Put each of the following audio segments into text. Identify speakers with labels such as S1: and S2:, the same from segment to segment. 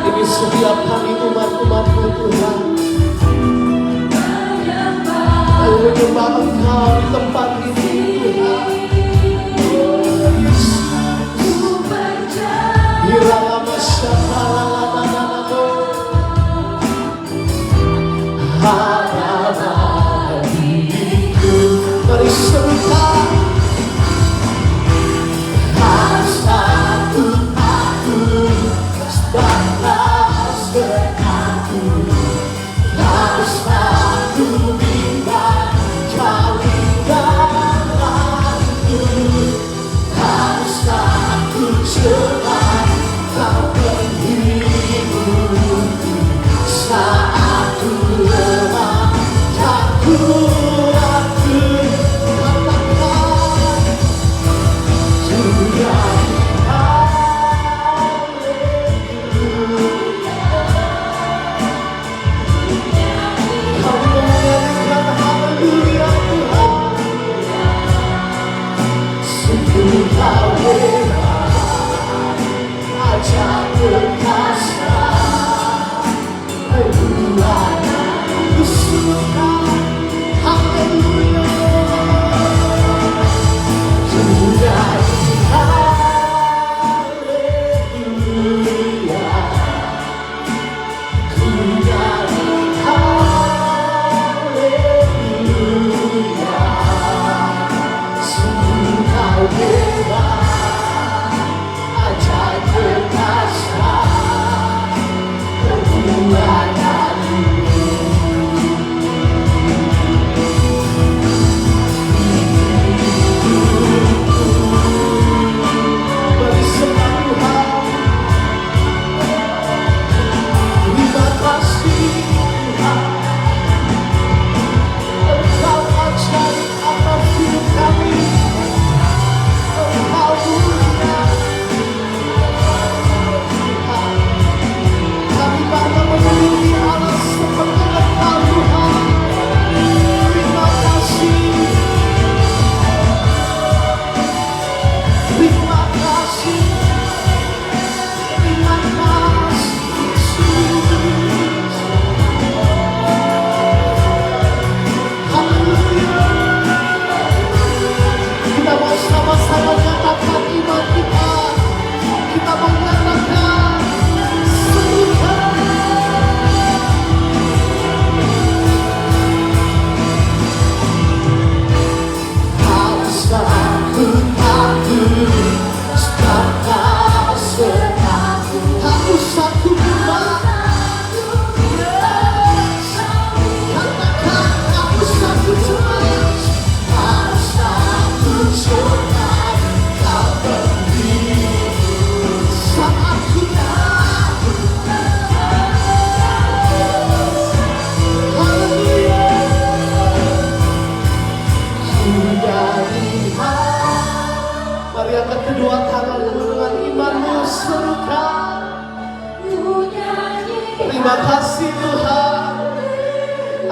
S1: Ini setiap kali umat-umat-Mu Tuhan,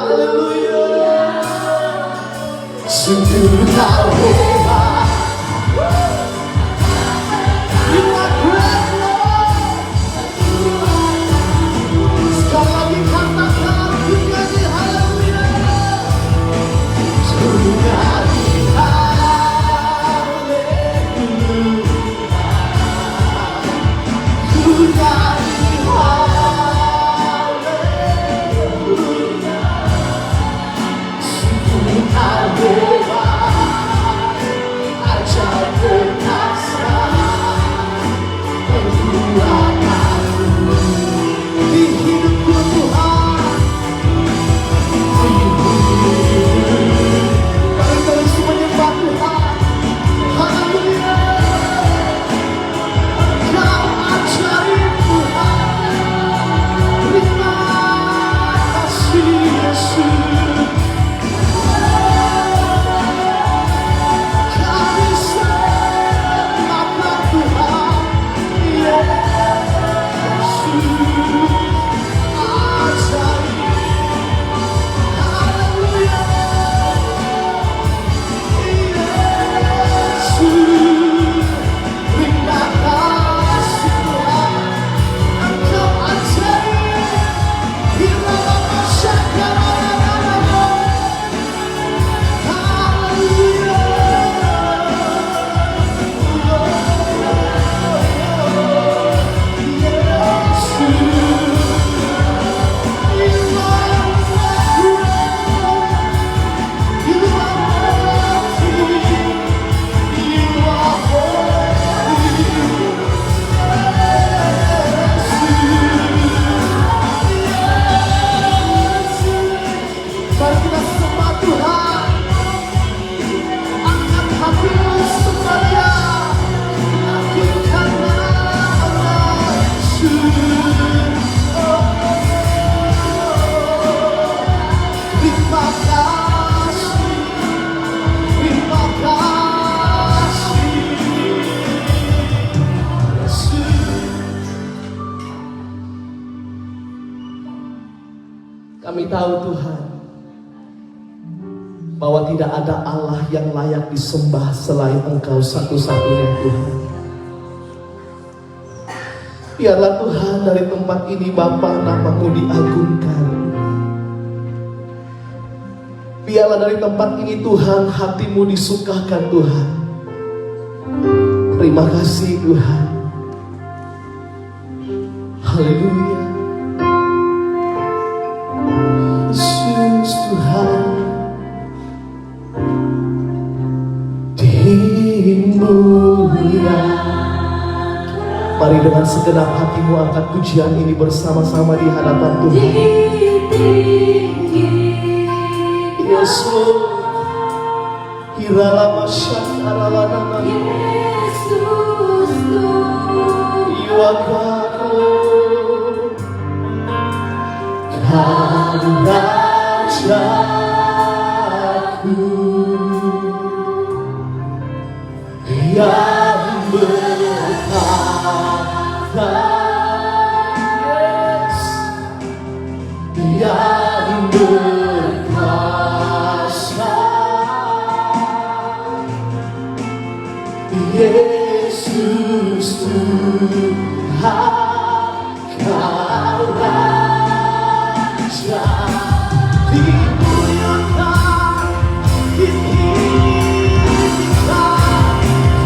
S1: Haleluya. Sungguh kau hebat. You are great, Lord. Sekali lagi katakan nyanyi haleluya. Sungguh kali haleluya. Ku nyanyi haleluya. Sungguh kau hebat, ajaib perkasa. Di hidupku Tuhan, kami terus menyembah Tuhan. Haleluya. Kau ajaib Tuhan. Terima kasih Yesus. Kami sembahkan Tuhan. Kami tahu Tuhan bahwa tidak ada Allah yang layak disembah selain Engkau satu-satunya Tuhan. Biarlah Tuhan dari tempat ini Bapa nama-Mu diagungkan. Biarlah dari tempat ini Tuhan hati-Mu disukakan Tuhan. Terima kasih Tuhan. Haleluya. Yesus Tuhan, dimuliakan. Mari dengan segenap hatimu angkat pujian ini bersama-sama di hadapan Tuhan. Yesus, Hirala Masyarakat Yesus, You are God. Kau Rajaku yang bertahta, yes, yang berkuasa, Yesus Tuhan, Kau Raja. Dimuliakan, ditinggikan,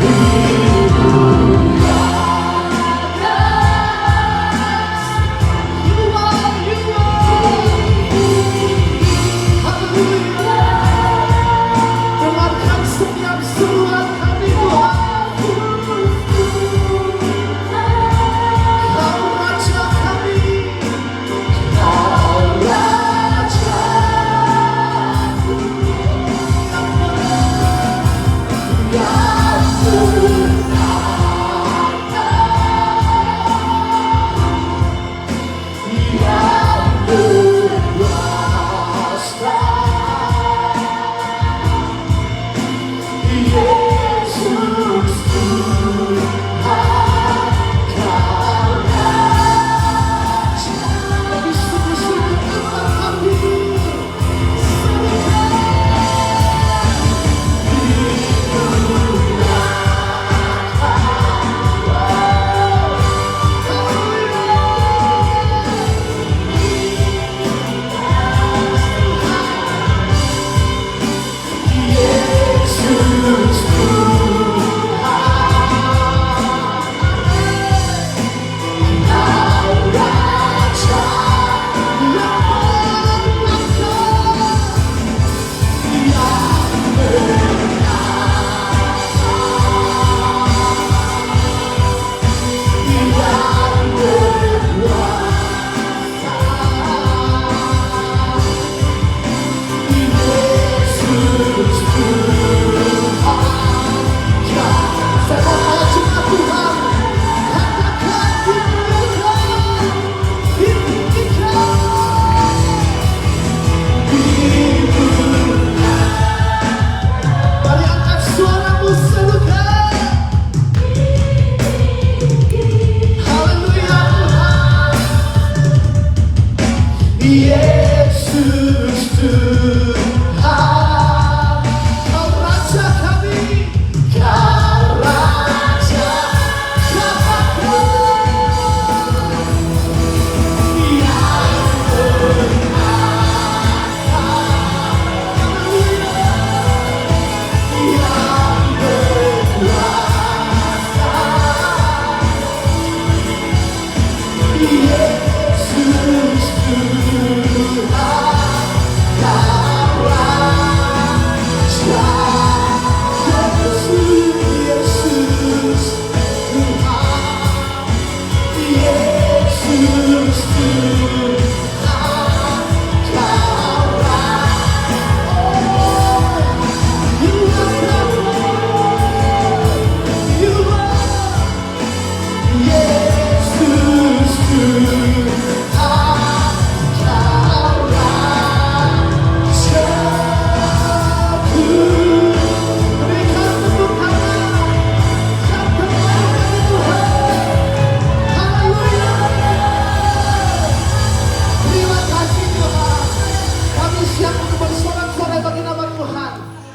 S1: dimuliakan. You are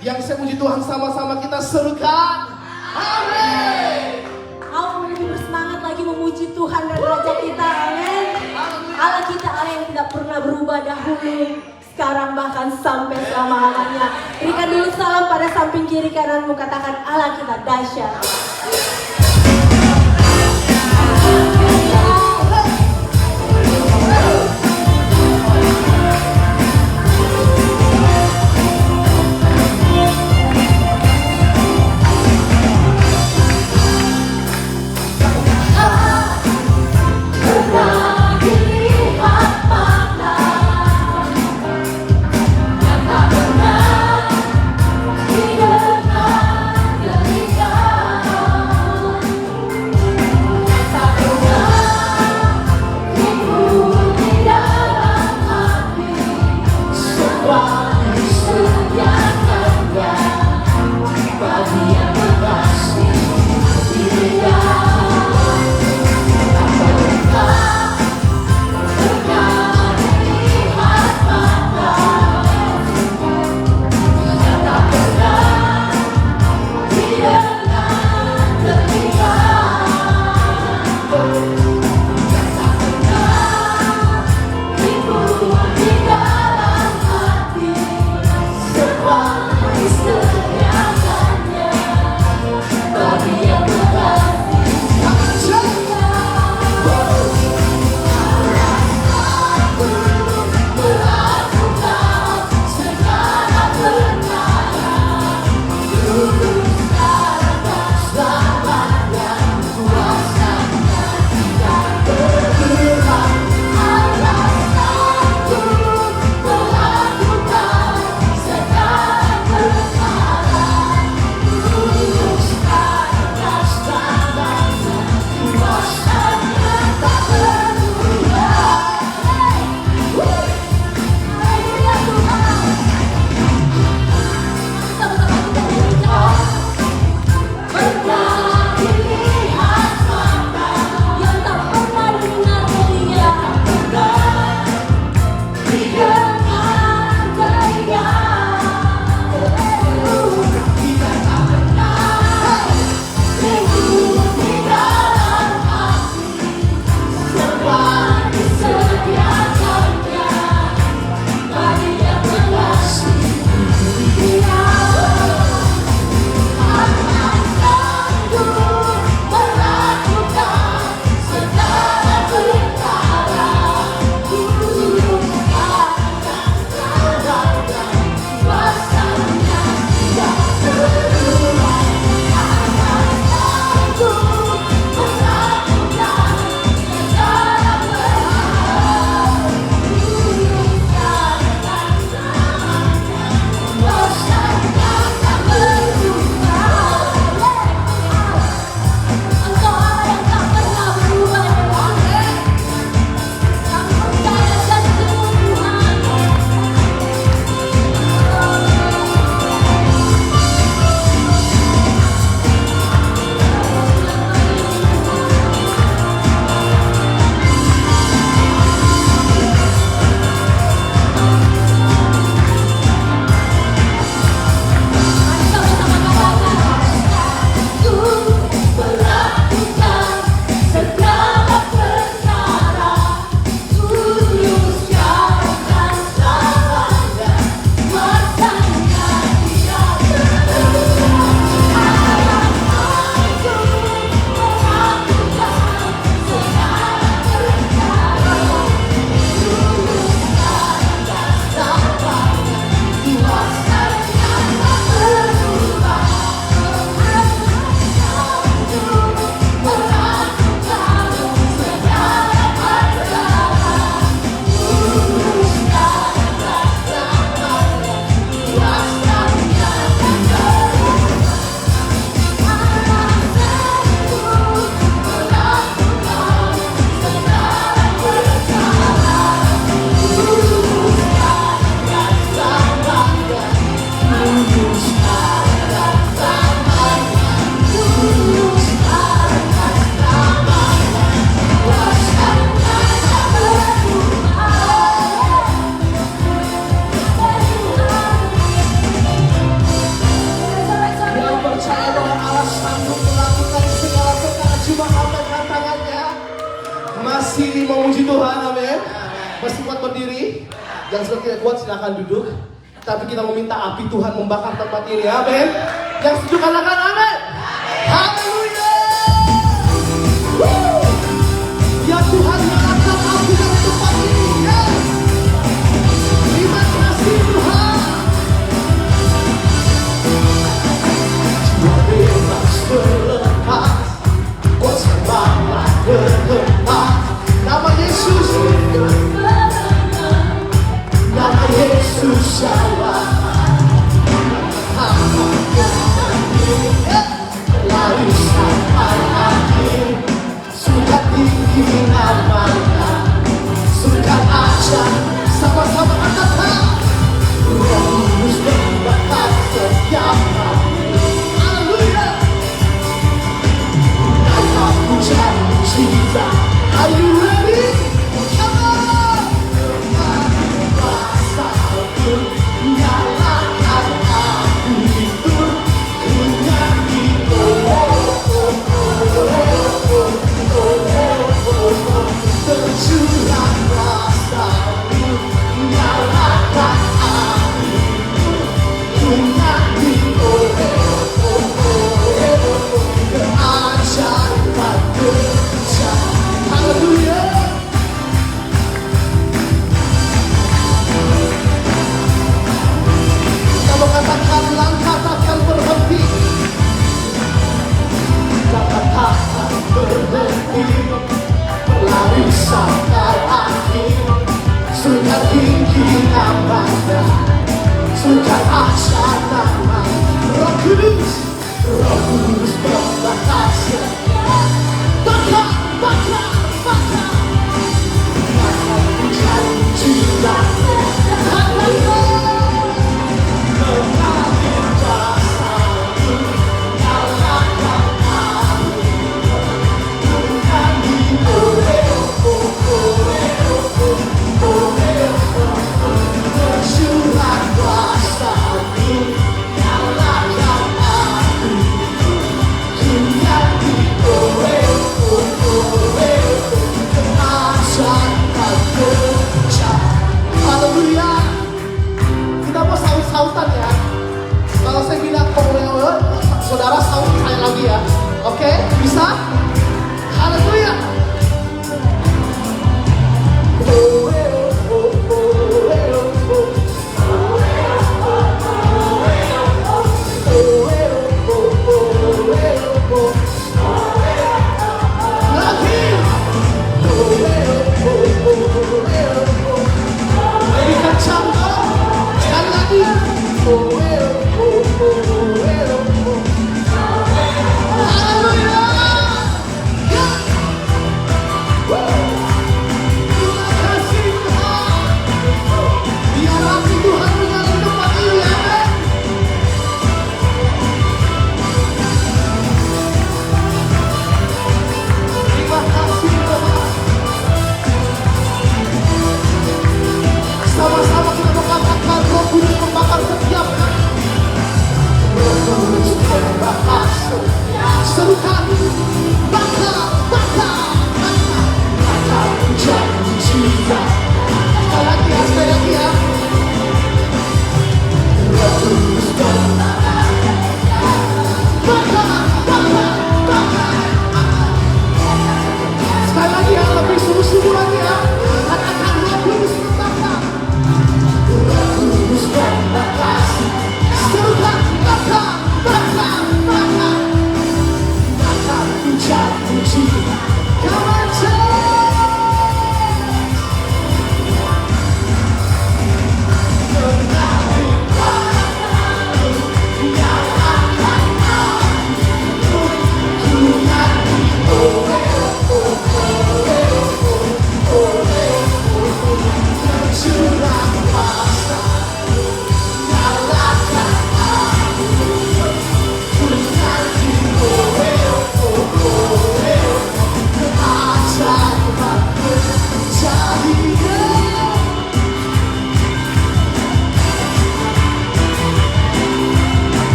S1: Yang saya puji Tuhan, sama-sama kita serukan. Amin.
S2: Mau lebih bersemangat lagi memuji Tuhan dan Raja kita. Amin. Allah kita, Allah yang tidak pernah berubah dahulu, sekarang bahkan sampai selama-lamanya. Berikan dulu salam pada samping kiri kananmu, katakan Allah kita dahsyat.
S1: Masih kuat berdiri? Yang sudah tidak kuat silakan duduk. Tapi kita meminta api Tuhan membakar tempat ini. Amin. Yang setuju katakan amin. Haleluya. Ya Tuhan, nyalakan api dalam tempat ini. Ya. Terima kasih Tuhan. Jiwa bebas berlepas, kuasa bawa bertempat. Nama Yesus, nama Yesus jawab. Lalu sampai akhir, sudah tinggi namanya, sudah aja sama-sama angkat. Roh Kudus membakar setiap hati. Haleluya. Nama pujian cinta. Are you ready? Come on! Kuasaku nyalakan api itu, ku nyanyi tercurah kuasamu, nyalakan api itu, ku nyanyi keajaiban kerja. Haleluya. Kalau katakan langkah takkan berhenti, langkah takkan berhenti, berlari sampai akhir. Sudah tinggi namanya, sudah aja nama. Roh Kudus, Roh Kudus membakar setiap. Bakar, bakar, bakar. Bakar pujian cinta. Haleluya. Mengalir kuasamu, nyalakan api, menyanyi tercurah kuasamu, nyalakan api,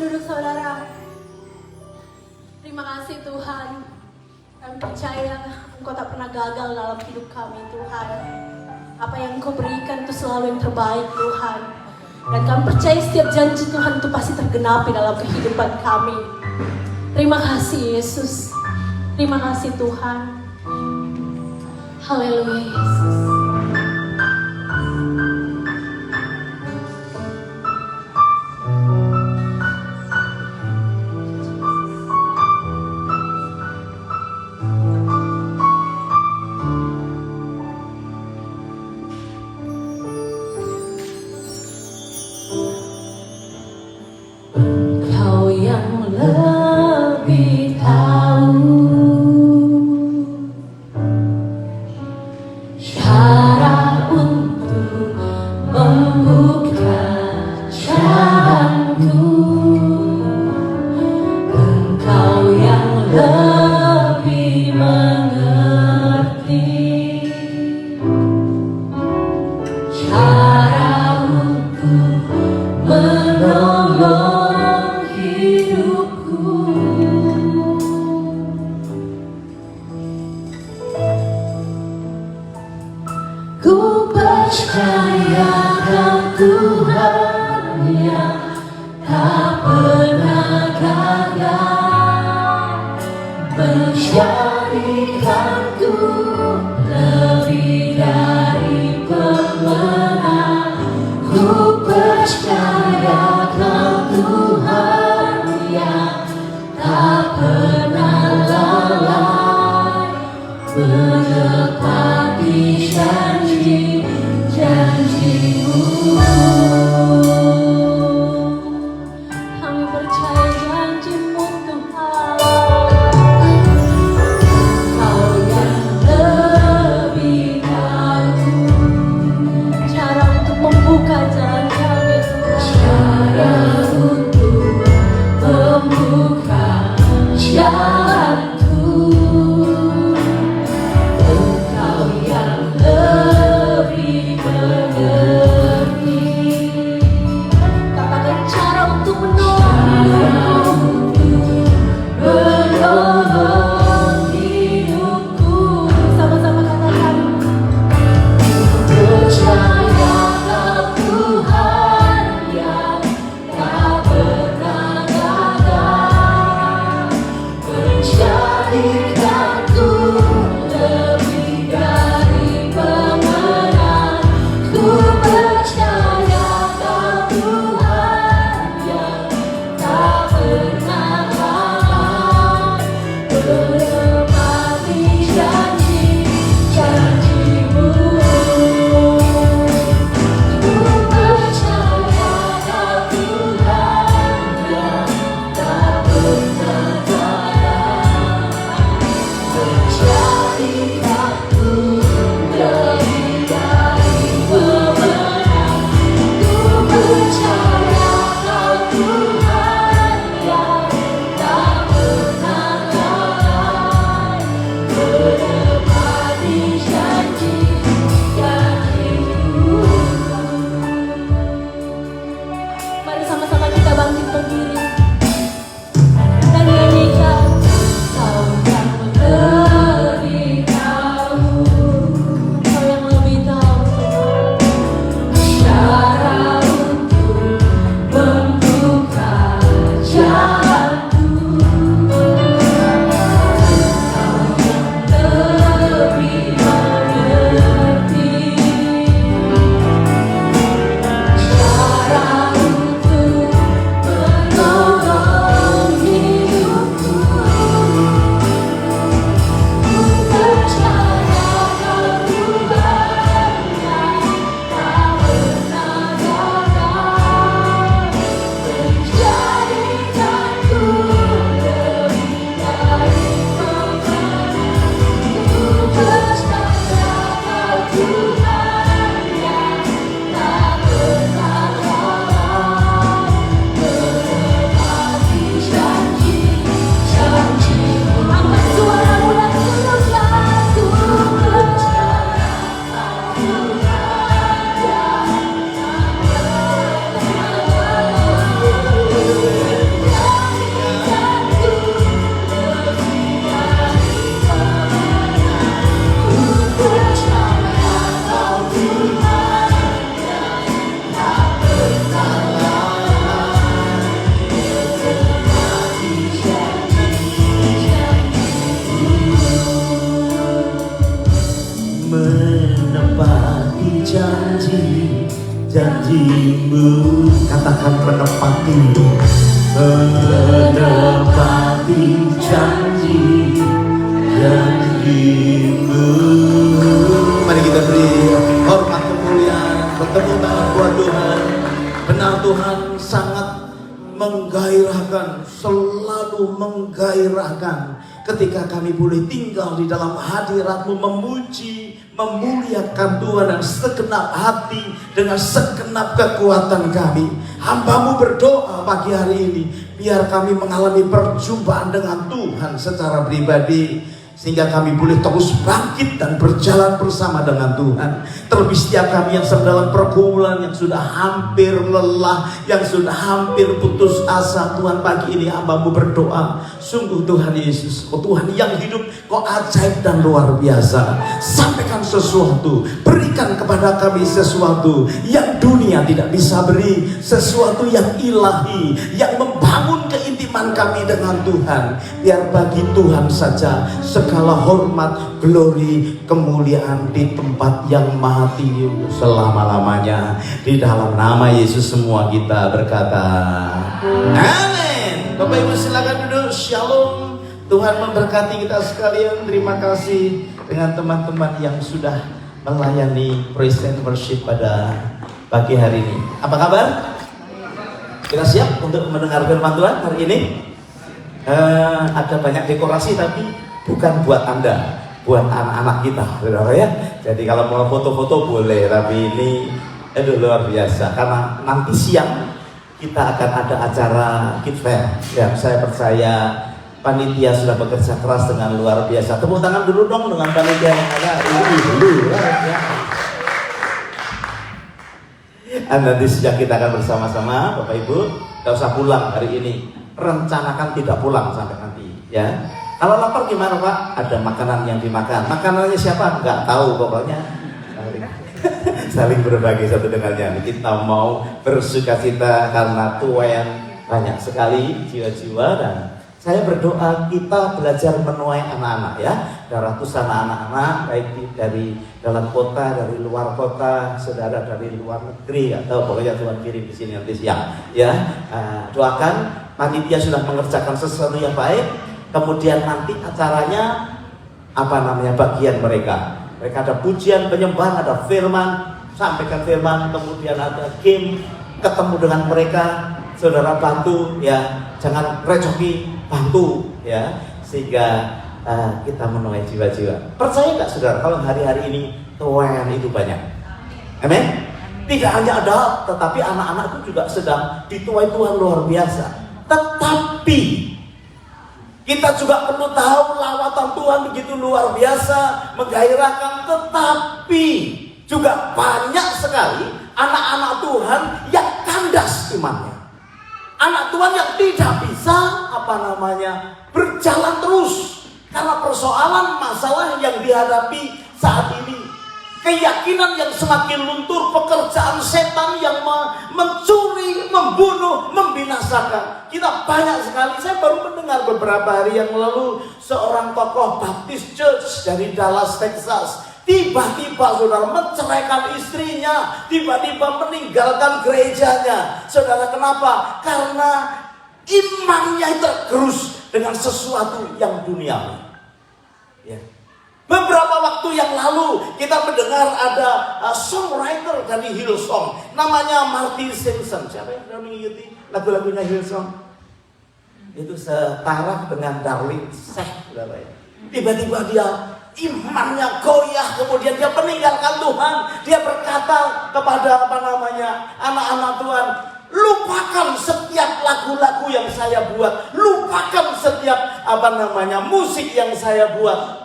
S2: duduk saudara. Terima kasih Tuhan. Kami percaya Engkau tak pernah gagal dalam hidup kami Tuhan. Apa yang Engkau berikan itu selalu yang terbaik Tuhan. Dan kami percaya setiap janji Tuhan itu pasti tergenapi dalam kehidupan kami. Terima kasih Yesus. Terima kasih Tuhan. Haleluya Yesus. Engkau yang lebih tahu cara untuk membuka jalanku. Engkau yang lebih mengerti cara untuk menolong hidupku. Ku percaya Kau Tuhan yang tak pernah gagal, menjadikanku lebih dari pemenang. Ku percaya Kau Tuhan yang tak pernah lalai, menepati janji-janji-Mu. Kami percaya janji-Mu Tuhan. Kau yang lebih tahu cara untuk membuka jalan kami Tuhan. Cara untuk membuka jalanku.
S3: janjimu. Katakan menepati janjimu. Mari kita beri hormat kemuliaan, bertemu tangan buat Tuhan. Benar, Tuhan sangat menggairahkan, selalu menggairahkan ketika kami boleh tinggal di dalam hadirat-Mu, memuji, memuliakan Tuhan dengan segenap hati, dengan segenap kekuatan kami. Hamba-Mu berdoa pagi hari ini, biar kami mengalami perjumpaan dengan Tuhan secara pribadi, sehingga kami boleh terus bangkit dan berjalan bersama dengan Tuhan. Terlebih setiap kami yang sedang dalam pergumulan, yang sudah hampir lelah, yang sudah hampir putus asa, Tuhan pagi ini hamba-Mu berdoa, sungguh Tuhan Yesus, oh Tuhan yang hidup, Kau ajaib dan luar biasa. Sampaikan sesuatu, berikan kepada kami sesuatu yang dunia tidak bisa beri, sesuatu yang ilahi, yang membangun keintiman kami dengan Tuhan. Biar bagi Tuhan saja segala hormat, glory, kemuliaan di tempat yang maha tinggi selama-lamanya. Di dalam nama Yesus semua kita berkata amin. Bapak Ibu silakan duduk. Shalom. Tuhan memberkati kita sekalian. Terima kasih dengan teman-teman yang sudah melayani praise and worship pada pagi hari ini. Apa kabar? Kita siap untuk mendengar firman Tuhan hari ini? Ada banyak dekorasi tapi bukan buat Anda, buat anak-anak kita, saudara ya. Jadi kalau mau foto-foto boleh, tapi ini luar biasa karena nanti siang kita akan ada acara Kid Fair. Ya, saya percaya panitia sudah bekerja keras dengan luar biasa. Tepuk tangan dulu dong dengan panitia yang ada. Nanti siang kita akan bersama-sama, Bapak Ibu. Gak usah pulang hari ini. Rencanakan tidak pulang sampai nanti, ya. Kalau lapar gimana Pak? Ada makanan yang dimakan. Makanannya siapa? Nggak tahu pokoknya. Saling berbagi satu dengan yang lain. Kita mau bersukacita karena tuayan banyak sekali jiwa-jiwa, dan saya berdoa kita belajar menuai anak-anak ya. Ada ratusan anak-anak baik dari dalam kota, dari luar kota, saudara dari luar negeri, atau pokoknya Tuhan kirim di sini nanti siang ya. Doakan panitia sudah mengerjakan sesuatu yang baik. Kemudian nanti acaranya bagian mereka ada pujian, penyembahan, ada firman, sampaikan firman, kemudian ada game, ketemu dengan mereka, saudara bantu ya, jangan recoki, bantu ya, sehingga kita menuai jiwa-jiwa. Percaya nggak saudara kalau hari-hari ini tuayan itu banyak? Amin. Tidak hanya ada, tetapi anak-anak itu juga sedang dituai Tuhan luar biasa. Tetapi kita juga perlu tahu lawatan Tuhan begitu luar biasa, menggairahkan, tetapi juga banyak sekali anak-anak Tuhan yang kandas imannya. Anak Tuhan yang tidak bisa berjalan terus karena persoalan masalah yang dihadapi saat ini. Keyakinan yang semakin luntur, pekerjaan setan yang mencuri, membunuh, membinasakan. Kita banyak sekali, saya baru mendengar beberapa hari yang lalu seorang tokoh Baptist Church dari Dallas, Texas, tiba-tiba saudara menceraikan istrinya, tiba-tiba meninggalkan gerejanya. Saudara, kenapa? Karena imannya tergerus dengan sesuatu yang duniawi. Ya. Beberapa waktu yang lalu kita mendengar ada songwriter dari Hillsong, namanya Martin Simpson. Siapa yang sudah mengikuti lagu-lagunya Hillsong? Itu setara dengan Darlene Zschech. Tiba-tiba dia imannya goyah, kemudian dia meninggalkan Tuhan. Dia berkata kepada anak-anak Tuhan, lupakan setiap lagu-lagu yang saya buat, lupakan setiap musik yang saya buat.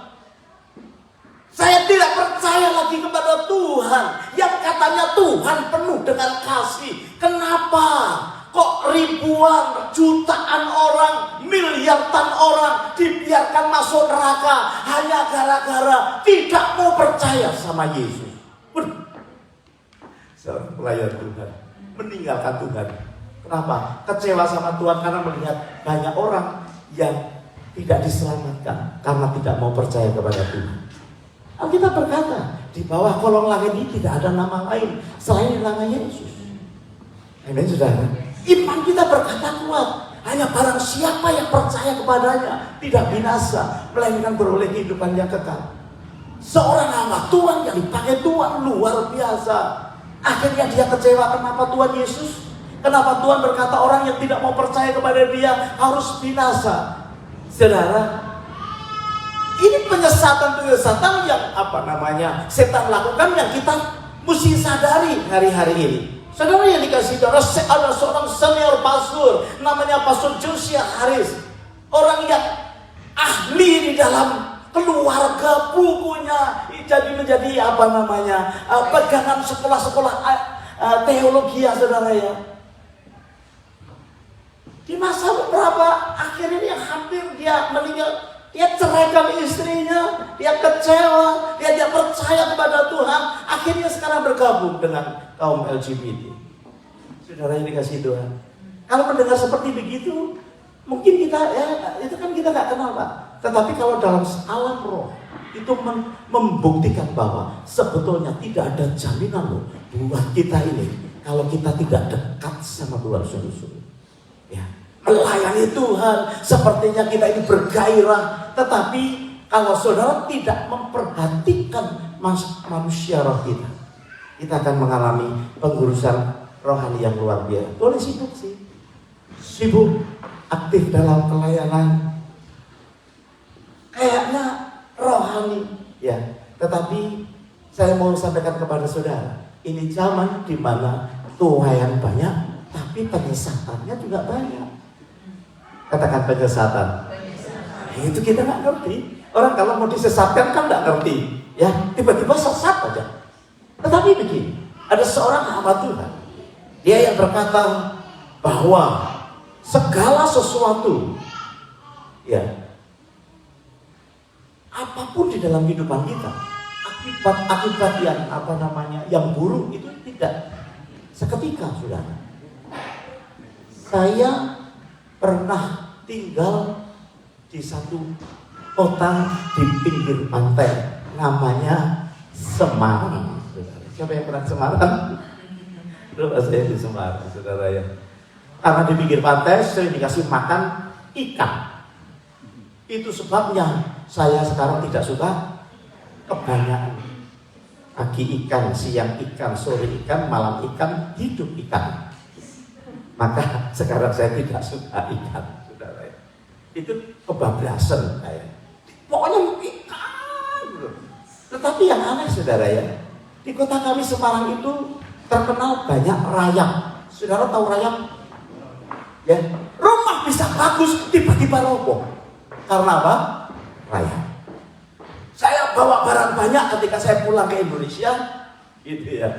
S3: Saya tidak percaya lagi kepada Tuhan yang katanya Tuhan penuh dengan kasih. Kenapa kok ribuan, jutaan orang, miliaran orang dibiarkan masuk neraka hanya gara-gara tidak mau percaya sama Yesus? Seorang pelayan Tuhan meninggalkan Tuhan. Kenapa? Kecewa sama Tuhan karena melihat banyak orang yang tidak diselamatkan karena tidak mau percaya kepada Tuhan. Alkitab berkata, di bawah kolong langit ini tidak ada nama lain selain nama Yesus. Amin, saudara. Iman kita berkata kuat. Hanya barang siapa yang percaya kepadanya tidak binasa, melainkan beroleh kehidupan yang kekal. Seorang hamba Tuhan yang dipakai Tuhan luar biasa. Akhirnya dia kecewa. Kenapa Tuhan Yesus? Kenapa Tuhan berkata orang yang tidak mau percaya kepada dia harus binasa? Saudara, ini penyesatan yang setan lakukan yang kita mesti sadari hari-hari ini. Saudara yang dikasih saudara, ada seorang senior pastor namanya Pastor Josiah Harris. Orang yang ahli di dalam keluarga, bukunya menjadi pegangan sekolah-sekolah teologi ya saudara ya. Di masa beberapa akhir ini hampir dia meninggal, dia ceraikan istrinya, dia kecewa, dia tidak percaya kepada Tuhan, akhirnya sekarang bergabung dengan kaum LGBT. Saudara yang dikasih Tuhan, kalau mendengar seperti begitu, mungkin kita itu kan kita nggak kenal Pak. Tetapi kalau dalam alam roh itu membuktikan bahwa sebetulnya tidak ada jaminan loh buat kita ini kalau kita tidak dekat sama Tuhan sungguh-sungguh. Ya, melayani Tuhan sepertinya kita ini bergairah, tetapi kalau saudara tidak memperhatikan manusia roh kita akan mengalami pengurusan rohani yang luar biasa. Boleh sibuk aktif dalam pelayanan, kayaknya rohani ya, tetapi saya mau sampaikan kepada saudara, ini zaman di mana tuayan banyak tapi penyesatannya juga banyak. Katakan penyesatan. Itu kita nggak ngerti. Orang kalau mau disesatkan kan nggak ngerti ya, tiba-tiba sesat aja. Tetapi begini, ada seorang hamba Tuhan, dia yang berkata bahwa segala sesuatu ya, apapun di dalam kehidupan kita, akibat yang buruk itu tidak seketika, saudara. Saya pernah tinggal di satu kota di pinggir pantai namanya Semarang. Siapa yang pernah Semarang? Belum, saya di Semarang, saudara ya. Karena di pinggir pantai sering dikasih makan ikan. Itu sebabnya saya sekarang tidak suka kebanyakan. Pagi ikan, siang ikan, sore ikan, malam ikan, hidup ikan. Maka sekarang saya tidak suka ikan, saudara ya. Itu kebablasan kayak. Pokoknya ikan. Tetapi yang aneh saudara ya, di kota kami Semarang itu terkenal banyak rayap. Saudara tahu rayap? Ya, rumah bisa bagus tiba-tiba roboh. Karena apa? Rayap. Saya bawa barang banyak ketika saya pulang ke Indonesia, gitu ya.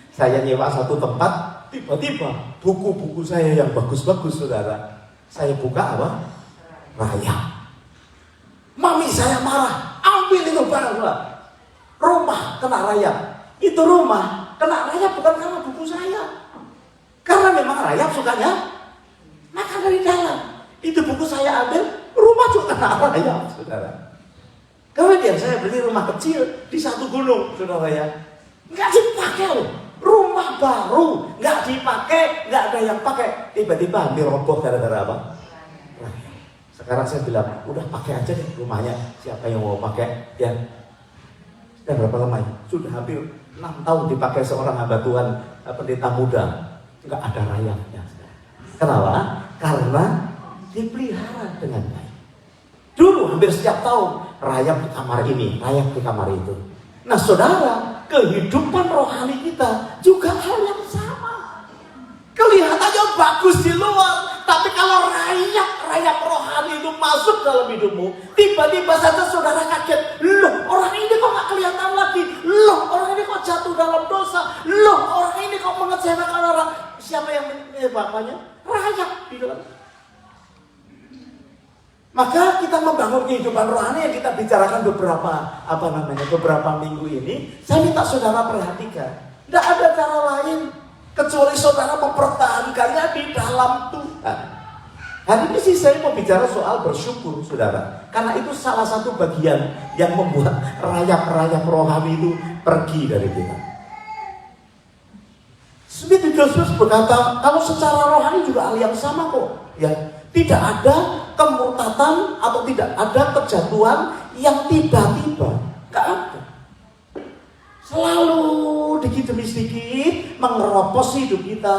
S3: Saya nyewa satu tempat, tiba-tiba buku-buku saya yang bagus-bagus, saudara, saya buka apa? Rayap. Mami saya marah, ambil itu barang lah. Rumah kena rayap. Itu rumah kena rayap bukan karena buku saya, karena memang rayap sukanya makan dari dalam. Itu buku saya ambil, rumah juga kena rayap, saudara. Kemudian saya beli rumah kecil di satu gunung, saudara ya, nggak dipakai loh. Rumah baru nggak dipakai, nggak ada yang pakai. Tiba-tiba hampir roboh gara-gara apa? Rayap. Sekarang saya bilang, udah pakai aja deh rumahnya. Siapa yang mau pakai? Ya. Dan berapa lama? Sudah hampir 6 tahun dipakai seorang hamba Tuhan, pendeta muda, nggak ada rayapnya. Kenapa? Karena dipelihara dengan baik. Dulu hampir setiap tahun rayap di kamar ini, rayap di kamar itu. Nah saudara, kehidupan rohani kita juga hal yang sama. Kelihatannya bagus di luar, tapi kalau rayap rohani itu masuk dalam hidupmu, tiba-tiba saja saudara kaget. Loh, orang ini kok gak kelihatan lagi. Loh, orang ini kok jatuh dalam dosa. Loh, orang ini kok mengecewakan orang. Siapa yang bapaknya? Rayap di dalam. Maka kita membangun kehidupan rohani yang kita bicarakan beberapa minggu ini. Saya minta saudara perhatikan. Tidak ada cara lain kecuali saudara mempertahankannya di dalam Tuhan. Hari ini sih saya mau bicara soal bersyukur, saudara. Karena itu salah satu bagian yang membuat rayap-rayap rohani itu pergi dari kita. Smith Wigglesworth berkata, kalau secara rohani juga hal yang sama kok. Ya, tidak ada kemurtatan atau tidak ada kejatuhan yang tiba-tiba. Gak ada. Selalu dikit demi sedikit mengeropos hidup kita.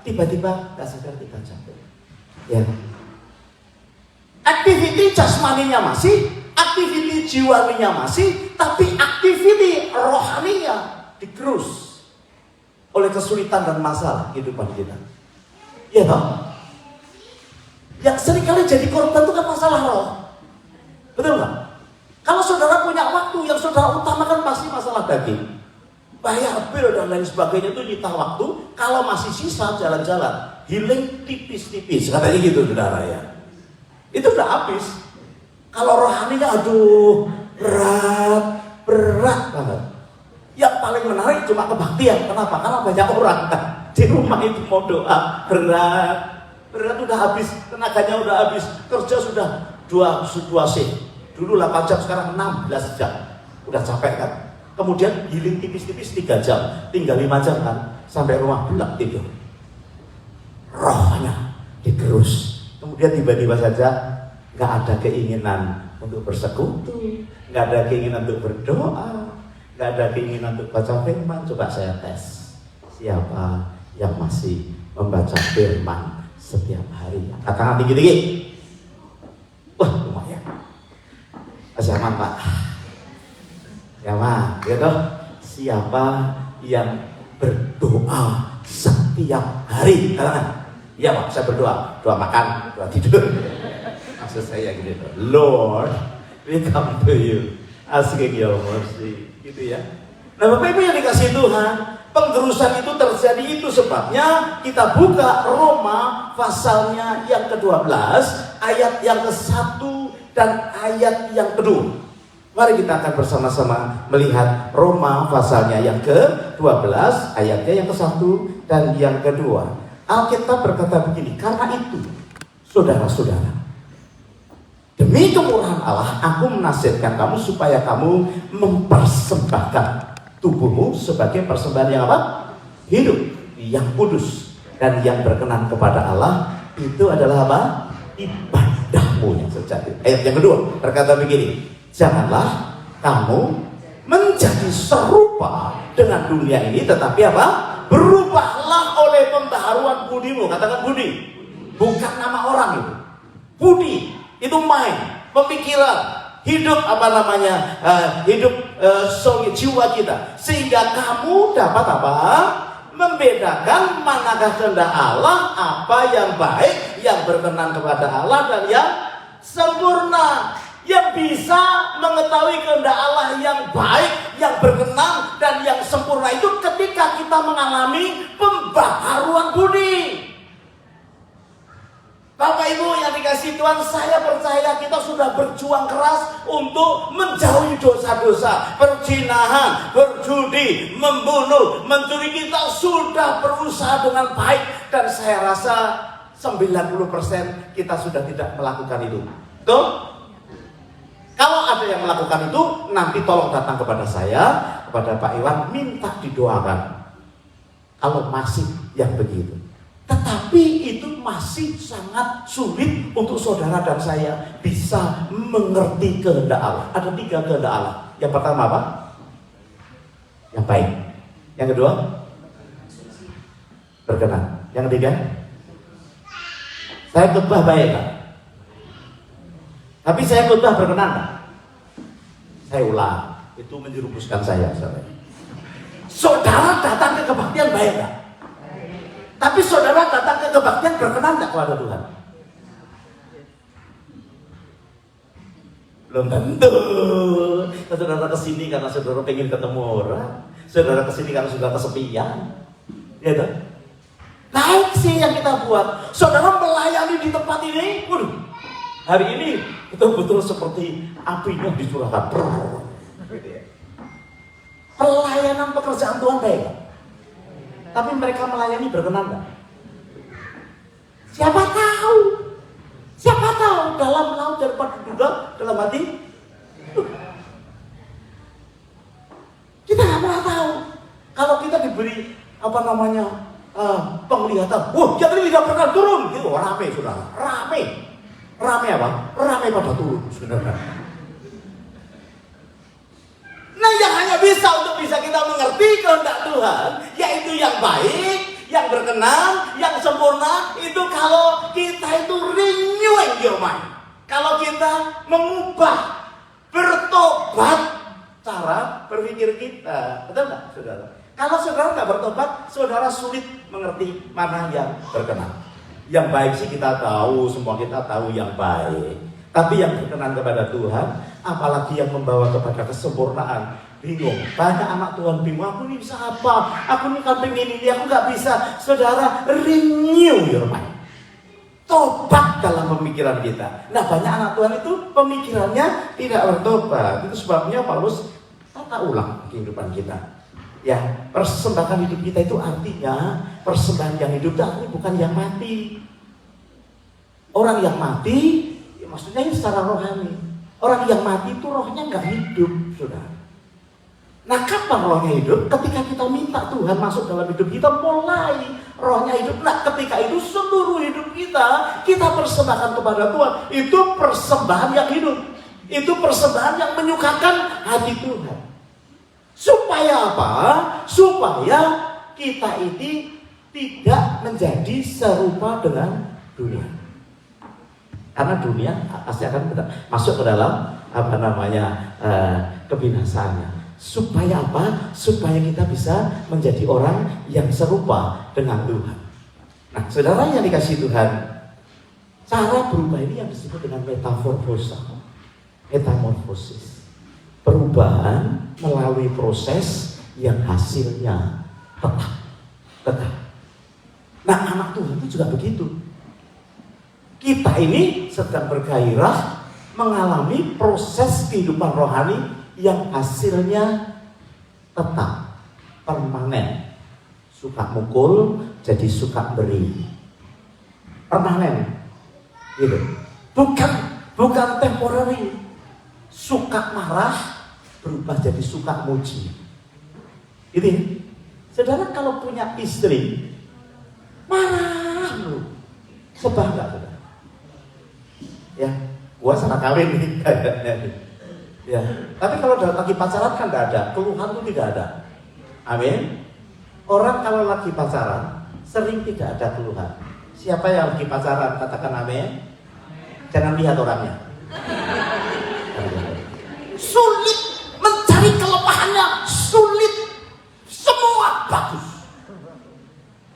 S3: Tiba-tiba gak sadar kita jatuh. Ya. Aktiviti jasmaninya masih, aktiviti jiwaninya masih, tapi aktiviti rohaninya digerus oleh kesulitan dan masalah kehidupan kita. Ya toh? Yang seringkali jadi korban itu kan masalah roh. Betul nggak? Kalau saudara punya waktu, yang saudara utamakan pasti masalah daging. Bayar bil dan lain sebagainya itu nyita waktu. Kalau masih sisa jalan-jalan, healing tipis-tipis, katanya gitu saudara ya. Itu udah habis. Kalau rohaninya aduh berat banget. Yang paling menarik cuma kebaktian. Kenapa? Karena banyak orang kan di rumah itu mau doa berat udah habis, tenaganya udah habis, kerja sudah 2 shift. Dulu 8 jam, sekarang 16 jam. Udah capek kan? Kemudian healing tipis-tipis 3 jam, tinggal 5 jam kan, sampai rumah bulat tidur. Rohnya digerus. Kemudian tiba-tiba saja nggak ada keinginan untuk bersekutu, nggak ada keinginan untuk berdoa, nggak ada keinginan untuk baca firman. Coba saya tes, siapa yang masih membaca firman setiap hari? Angkat tangan tinggi-tinggi. Wah, lumayan. Masih aman, Pak. Ya, Pak, gitu. Siapa yang berdoa setiap hari? Iya, Pak, saya berdoa. Doa makan, doa tidur. Maksud saya gitu. Lord, we come to you asking your mercy. Gitu ya. Nah, Bapak Ibu yang dikasih Tuhan, penggerusan itu terjadi, itu sebabnya kita buka Roma pasalnya yang ke-12, ayat yang ke-1 dan ayat yang kedua. Mari kita akan bersama-sama melihat Roma pasalnya yang ke-12, ayatnya yang ke-1 dan yang kedua. Alkitab berkata begini, karena itu, saudara-saudara, demi kemurahan Allah, aku menasihatkan kamu supaya kamu mempersembahkan tubuhmu sebagai persembahan yang apa? Hidup, yang kudus dan yang berkenan kepada Allah. Itu adalah apa? Ibadahmu yang sejati. Ayat yang kedua berkata begini, janganlah kamu menjadi serupa dengan dunia ini, tetapi apa? Berubahlah oleh pembaharuan budimu. Katakan budi, bukan nama orang itu. Budi itu mind, pemikiran, hidup apa namanya, hidup jiwa kita, sehingga kamu dapat apa? Membedakan manakah kehendak Allah, apa yang baik, yang berkenan kepada Allah dan yang sempurna. Yang bisa mengetahui kehendak Allah yang baik, yang berkenan dan yang sempurna itu ketika kita mengalami pembaharuan budi. Bapak Ibu yang dikasih Tuhan, saya percaya kita sudah berjuang keras untuk menjauhi dosa-dosa, perzinahan, berjudi, membunuh, mencuri. Kita sudah berusaha dengan baik dan saya rasa 90% kita sudah tidak melakukan itu. Betul? Kalau ada yang melakukan itu, nanti tolong datang kepada saya, kepada Pak Iwan, minta didoakan. Kalau masih yang begitu. Tetapi itu masih sangat sulit untuk saudara dan saya bisa mengerti kehendak Allah. Ada 3 kehendak Allah. Yang pertama apa? Yang baik. Yang kedua? Berkenan. Yang ketiga? Saya khotbah baik, Pak. Tapi saya khotbah berkenan, Pak. Saya ulang. Itu menjerumuskan saya. Saudara datang ke kebaktian baik, Pak. Tapi saudara datang ke kebaktian berkenan tak kepada Tuhan? Belum tentu. Saudara kesini karena saudara pengen ketemu orang, saudara kesini karena sudah kesepian, ya kan? Baik sih yang kita buat. Saudara melayani di tempat ini, waduh, hari ini betul-betul seperti apinya dicurahkan. Gitu ya. Pelayanan pekerjaan Tuhan baik. Tapi mereka melayani berkenan enggak? Siapa tahu dalam laut daripada juga dalam hati. Kita nggak pernah tahu. Kalau kita diberi penglihatan, wah yang ini tidak pernah turun, gitu rame saudara, rame apa? Rame pada turun sebenarnya. Nah yang hanya bisa untuk bisa kita mengerti kehendak Tuhan, yaitu yang baik, yang berkenan, yang sempurna, itu kalau kita itu renewing your mind. Kalau kita mengubah, bertobat cara berpikir kita, betul nggak, saudara? Kalau saudara nggak bertobat, saudara sulit mengerti mana yang berkenan. Yang baik sih kita tahu, semua kita tahu yang baik. Tapi yang berkenan kepada Tuhan, apalagi yang membawa kepada kesempurnaan, bingung. Banyak anak Tuhan bingung, aku ini bisa apa? Aku ini kan pengen ini, aku nggak bisa. Saudara, renew your mind. Tobat dalam pemikiran kita. Nah banyak anak Tuhan itu pemikirannya tidak bertobat. Itu sebabnya Paulus tata ulang kehidupan kita. Ya, persembahan hidup kita itu artinya persembahan yang hidup, tapi bukan yang mati. Orang yang mati, ya maksudnya ini secara rohani. Orang yang mati itu rohnya nggak hidup, saudara. Nah kapan rohnya hidup? Ketika kita minta Tuhan masuk dalam hidup kita, mulai rohnya hidup. Nah ketika itu seluruh hidup kita persembahkan kepada Tuhan. Itu persembahan yang hidup. Itu persembahan yang menyukakan hati Tuhan. Supaya apa? Supaya kita ini tidak menjadi serupa dengan dunia. Karena dunia pasti akan masuk ke dalam kebinasaannya. Supaya apa? Supaya kita bisa menjadi orang yang serupa dengan Tuhan. Nah, saudara yang dikasihi Tuhan, cara berubah ini yang disebut dengan metamorfosis. Perubahan melalui proses yang hasilnya tetap. Nah, anak Tuhan itu juga begitu. Kita ini sedang bergairah mengalami proses kehidupan rohani yang hasilnya tetap permanen. Suka mukul jadi suka beri, permanen gitu. Bukan temporary. Suka marah berubah jadi suka muji. Ini saudara kalau punya istri marah lu, sebab enggak saudara? Ya, gua salah kawin nih kayaknya. Ya, tapi kalau lagi pacaran kan tidak ada, keluhan itu tidak ada. Amin. Orang kalau lagi pacaran sering tidak ada keluhan. Siapa yang lagi pacaran katakan amin. Jangan lihat orangnya. Sulit mencari kelemahannya, sulit. Semua bagus.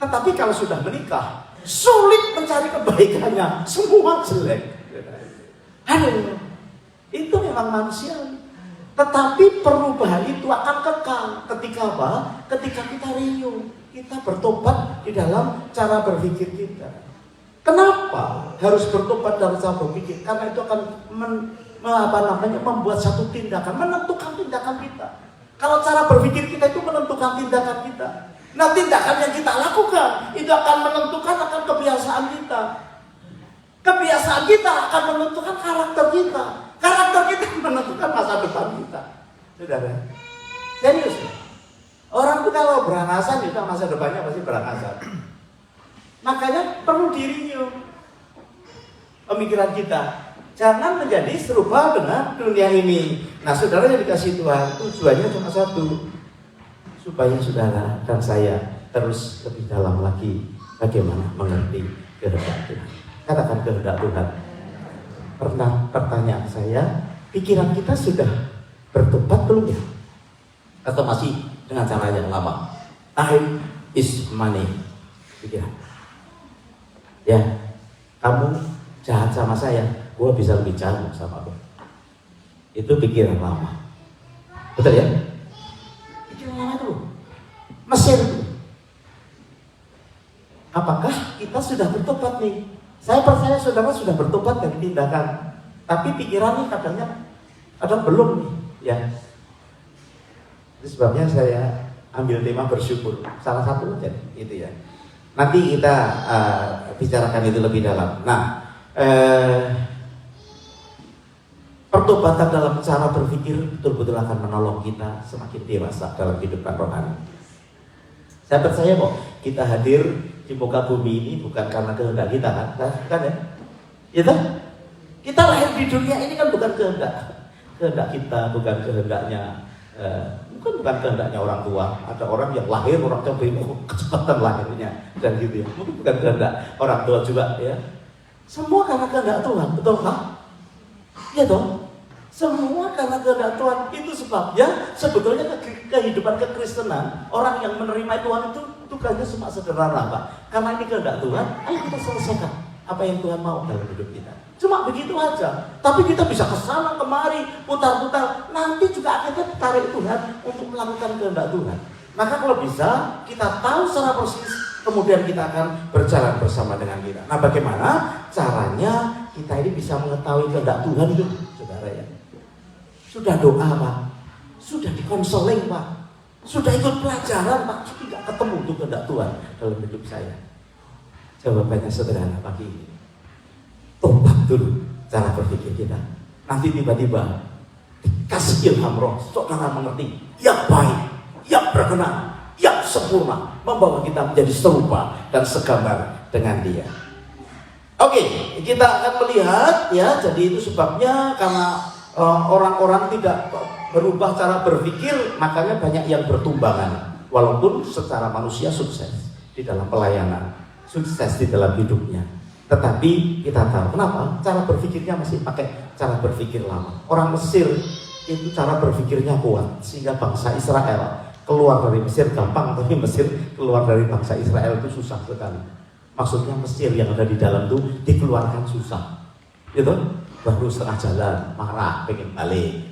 S3: Tetapi kalau sudah menikah, sulit mencari kebaikannya, semua jelek. Aduh. Itu memang manusia. Tetapi perubahan itu akan kekal. Ketika apa? Ketika kita renew, kita bertobat di dalam cara berpikir kita. Kenapa harus bertobat dalam cara berpikir? Karena itu akan membuat satu tindakan, menentukan tindakan kita. Kalau cara berpikir kita itu menentukan tindakan kita. Nah, tindakan yang kita lakukan itu akan menentukan akan kebiasaan kita. Kebiasaan kita akan menentukan karakter kita. Karakter kita menentukan masa depan kita. Saudara, serius. Orang itu kalau berangasan itu masa depannya pasti berangasan. Makanya perlu dirinya pemikiran kita. Jangan menjadi serupa dengan dunia ini. Nah, saudara yang dikasih Tuhan, tujuannya cuma satu. Supaya saudara dan saya terus lebih dalam lagi bagaimana mengerti kehendak Tuhan. Katakan kehendak Tuhan. Pernah pertanyaan saya, pikiran kita sudah bertobat belum ya? Atau masih dengan cara yang lama? Time is money. Pikiran. Ya, kamu jahat sama saya, gue bisa lebih jahat sama lo. Itu pikiran lama. Betul ya? Pikiran lama itu Mesir itu. Apakah kita sudah bertobat nih? Saya percaya saudara sudah bertobat dari tindakan, tapi pikirannya kadang belum nih, ya. Itu sebabnya saya ambil tema bersyukur. Salah satu aja, gitu ya. Nanti kita bicarakan itu lebih dalam. Nah, pertobatan dalam cara berpikir betul-betul akan menolong kita semakin dewasa dalam kehidupan rohani. Saya percaya kok kita hadir di muka bumi ini bukan karena kehendak kita kan ya? Ya kan? Kita lahir di dunia ini kan bukan kehendak kita, bukan kehendaknya bukan kehendaknya orang tua. Ada orang yang lahir orangnya bingung kecepatan lahirnya dan gitu ya. Mungkin bukan kehendak orang tua juga ya. Semua karena kehendak Tuhan, betul kan? Iya dong. Semua karena kehendak Tuhan. Itu sebabnya sebetulnya kehidupan kekristenan, orang yang menerima Tuhan itu tugasnya cuma sederhana, Pak. Karena ini kehendak Tuhan, ayo kita selesaikan apa yang Tuhan mau dalam hidup kita. Cuma begitu aja. Tapi kita bisa kesana kemari, putar-putar. Nanti juga akhirnya ditarik Tuhan untuk melakukan kehendak Tuhan. Maka kalau bisa kita tahu secara persis, kemudian kita akan berjalan bersama dengan kita. Nah, bagaimana caranya kita ini bisa mengetahui kehendak Tuhan itu, saudara ya? Sudah doa, Pak. Sudah dikonseling, Pak. Sudah ikut pelajaran, Pak. Tapi tidak ketemu tuh kehendak Tuhan dalam hidup saya. Jawabannya sederhana pagi ini. Tobat dulu cara berpikir kita. Nanti tiba-tiba dikasih ilham roh, saudara mengerti yang baik, yang berkenan, yang sempurna, membawa kita menjadi serupa dan segambar dengan Dia. Oke, kita akan melihat ya. Jadi itu sebabnya karena orang-orang tidak berubah cara berpikir, makanya banyak yang bertumbangan. Walaupun secara manusia sukses di dalam pelayanan, sukses di dalam hidupnya. Tetapi kita tahu kenapa cara berpikirnya masih pakai cara berpikir lama. Orang Mesir itu cara berpikirnya kuat, sehingga bangsa Israel keluar dari Mesir gampang, tapi Mesir keluar dari bangsa Israel itu susah sekali. Maksudnya Mesir yang ada di dalam itu dikeluarkan susah, gitu. Baru setengah jalan marah pengen balik,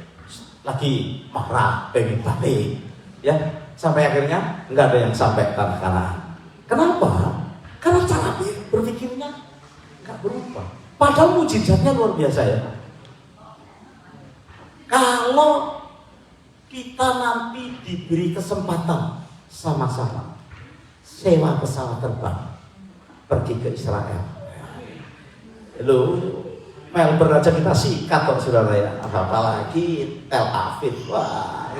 S3: lagi marah pengen balik, ya sampai akhirnya nggak ada yang sampai tanah Kanaan. Kenapa? Karena cara berpikirnya nggak berubah. Padahal mujizatnya luar biasa ya. Kalau kita nanti diberi kesempatan sama-sama sewa pesawat terbang pergi ke Israel. Loh, Melbourne aja kita sikat kok saudara ya. Apalagi Tel Aviv. Wah,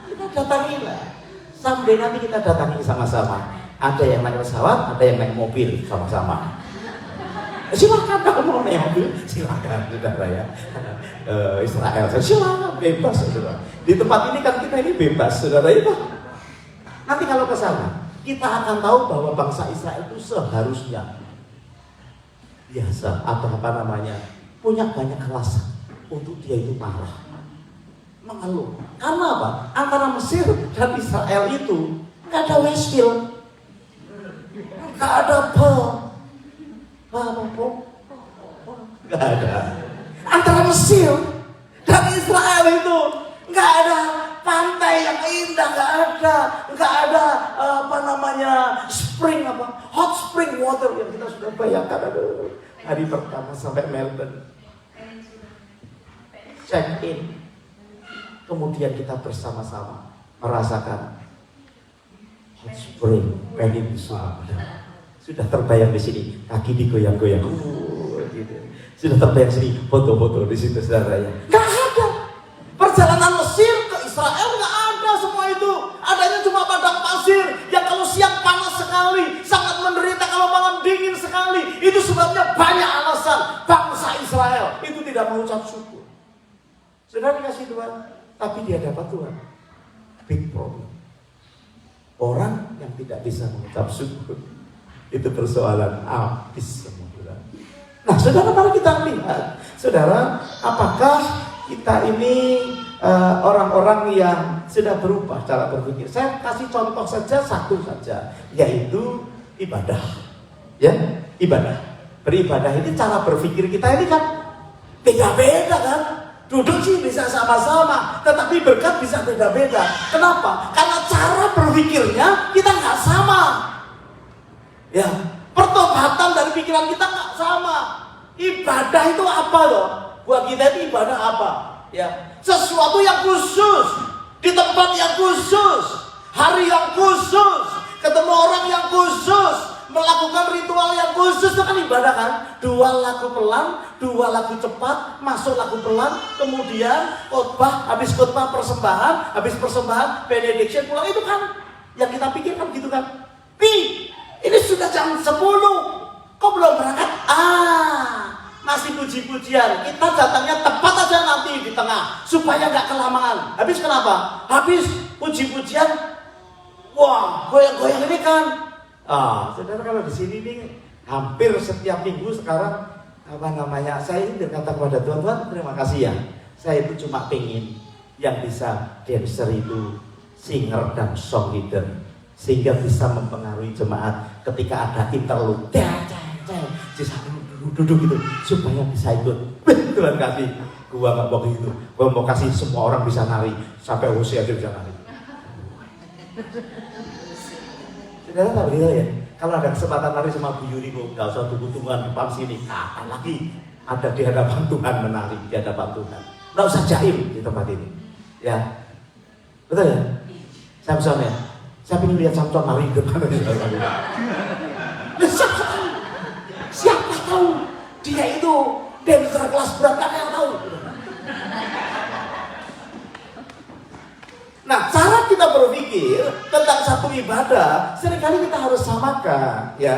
S3: kita datangilah. Someday nanti kita datangi sama-sama. Ada yang naik pesawat, ada yang naik mobil sama-sama. Silakan kalau mau naik mobil, silakan saudara ya. Israel, silakan bebas saudara. Di tempat ini kan kita ini bebas saudara itu. Nanti kalau ke sana, kita akan tahu bahwa bangsa Israel itu seharusnya biasa atau apa namanya punya banyak alasan untuk dia itu marah, mengeluh. Karena apa? Antara Mesir dan Israel itu nggak ada Westfield, nggak ada nggak ada. Antara Mesir dan Israel itu nggak ada pantai yang indah, nggak ada apa namanya hot spring water yang kita sudah bayangkan. Hari pertama sampai Melbourne, check in, kemudian kita bersama-sama merasakan hot spring peninsula. Sudah terbayang di sini, kaki digoyang-goyang, gitu. Sudah terbayang sini, foto-foto di situ saudara ya. Nggak ada. Perjalanan Mesir ke Israel nggak ada semua itu. Adanya cuma padang pasir yang kalau siang panas sekali, sangat menderita kalau malam dingin sekali. Itu sebabnya banyak alasan bangsa Israel itu tidak mengucap syukur. Saudara dikasih Tuhan, tapi di hadapan Tuhan big problem. Orang yang tidak bisa mengucap syukur itu persoalan habis semua. Nah, saudara, mari kita lihat, saudara, apakah kita ini orang-orang yang sudah berubah cara berpikir. Saya kasih contoh saja, satu saja, yaitu ibadah. Ya, ibadah. Beribadah ini cara berpikir kita ini kan beda-beda kan. Duduk sih bisa sama-sama, tetapi berkat bisa beda-beda. Kenapa? Karena cara berpikirnya kita nggak sama. Ya, pertobatan dari pikiran kita nggak sama. Ibadah itu apa loh? Buat kita itu ibadah apa? Ya, sesuatu yang khusus, di tempat yang khusus, hari yang khusus, ketemu orang yang khusus, melakukan ritual yang khusus itu kan ibadah kan. 2 lagu pelan, 2 lagu cepat, masuk lagu pelan, kemudian khotbah, habis khotbah persembahan, habis persembahan benediction pulang, itu kan yang kita pikirkan gitu kan. Ini sudah jam 10, kok belum berangkat? Masih puji-pujian. Kita datangnya tepat aja nanti di tengah supaya nggak kelamaan. Habis kenapa? Habis puji-pujian, wah goyang-goyang ini kan. Saudara kalau di sini nih hampir setiap minggu sekarang saya ini berkata kepada Tuhan, terima kasih ya. Saya itu cuma pengen yang bisa dancer itu singer dan song leader, sehingga bisa mempengaruhi jemaat ketika ada interlude duduk gitu supaya bisa ikut. Tuhan kasih, gua nggak mau gitu, gua mau kasih semua orang bisa nari sampai usia aja bisa nari. Saudara nggak begitu ya? Kalau ada kesempatan nari sama Bu Yuri, nggak usah tunggu-tungguan depan sini, kapan lagi ada di hadapan Tuhan menari di hadapan Tuhan. Nggak usah jaim di tempat ini, ya betul ya? Samson ya, saya ingin lihat Samson nari di depan. Siapa tahu dia itu dancer kelas berat, kan yang tahu. Nah, cara kita berpikir tentang satu ibadah seringkali kita harus samakan, ya.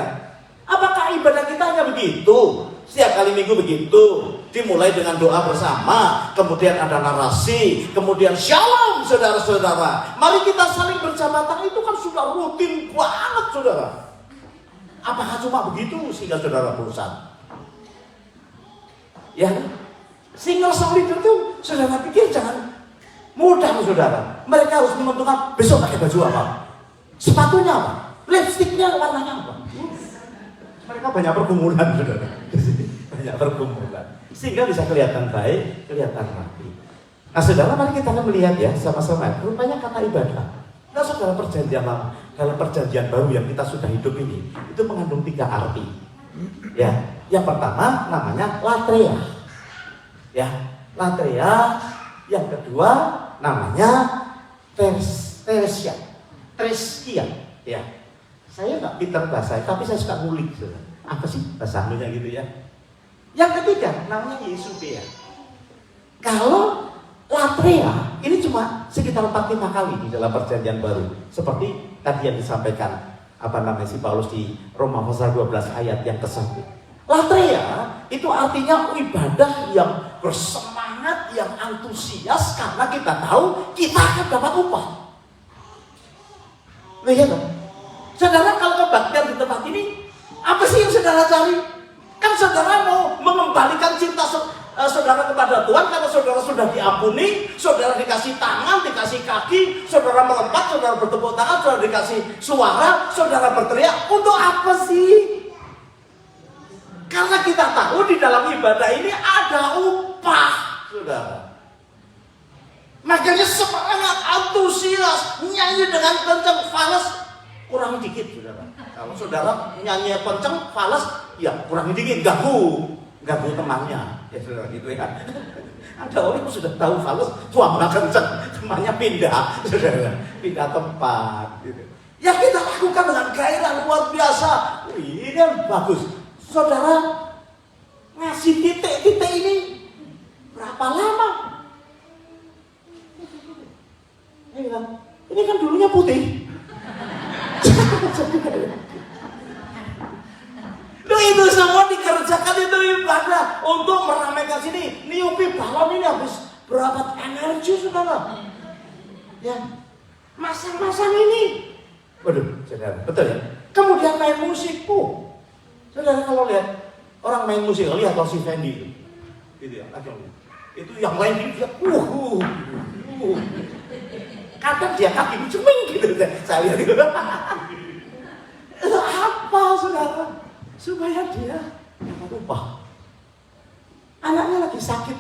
S3: Apakah ibadah kita hanya begitu? Setiap kali minggu begitu, dimulai dengan doa bersama, kemudian ada narasi, kemudian shalom saudara-saudara. Mari kita saling berjabat tangan, itu kan sudah rutin banget saudara. Apakah cuma begitu sehingga saudara bosan? Ya, single song leader itu saudara pikir jangan mudah saudara. Mereka harus menentukan besok pakai baju apa, sepatunya apa, lipstiknya warnanya apa. Mereka banyak pergumulan saudara. Banyak pergumulan sehingga bisa kelihatan baik, kelihatan rapi. Nah saudara, mari kita melihat ya sama-sama. Rupanya kata ibadah, nah saudara, perjanjian lama dalam perjanjian baru yang kita sudah hidup ini itu mengandung 3 arti. Ya, yang pertama namanya latreia. Ya, latreia. Yang kedua namanya treskia. Ya, saya nggak pintar bahasa, tapi saya suka ngulik. Apa sih bahasa Indonesia gitu ya? Yang ketiga namanya Yesubea. Kalau latreia ini cuma sekitar 4-5 kali di dalam perjanjian baru, seperti tadi yang disampaikan si Paulus di Roma pasal 12 ayat yang ke-1. Latreia itu artinya ibadah yang bersemangat, yang antusias karena kita tahu kita akan dapat upah. Lihat kan? Saudara, kalau kebaktian di tempat ini, apa sih yang saudara cari? Kan saudara mau mengembalikan cinta saudara kepada Tuhan karena saudara sudah diampuni, saudara dikasih tangan, dikasih kaki, saudara melompat, saudara bertepuk tangan, saudara dikasih suara, saudara berteriak. Untuk apa sih? Karena kita tahu di dalam ibadah ini ada upah, saudara. Makanya semangat, antusias, nyanyi dengan kencang, fales kurang dikit, saudara. Kalau saudara nyanyi kencang, fales, ya kurang dikit, ganggu temannya, ya saudara gitu ya. Ada orang yang sudah tahu fales, suara kencang, temannya pindah, saudara, pindah tempat. Gitu. Ya kita lakukan dengan gairah luar biasa. Ini yang bagus, saudara. Ngasih titik-titik ini berapa lama? Ini kan dulunya putih. Itu semua dikerjakan, itu ibadah untuk meramaikan sini. Niupi balon ini habis berapa energi saudara? Ya, masang-masang ini. Waduh, saudara, betul ya. Kemudian main musik, saudara kalau lihat orang main musik, lihat kalau si Fendi itu, gitu ya, itu yang lain dia, kadang dia kaki ceming gitu, saya lihat itu. Itu apa saudara? Supaya dia dapat upah. Anaknya lagi sakit,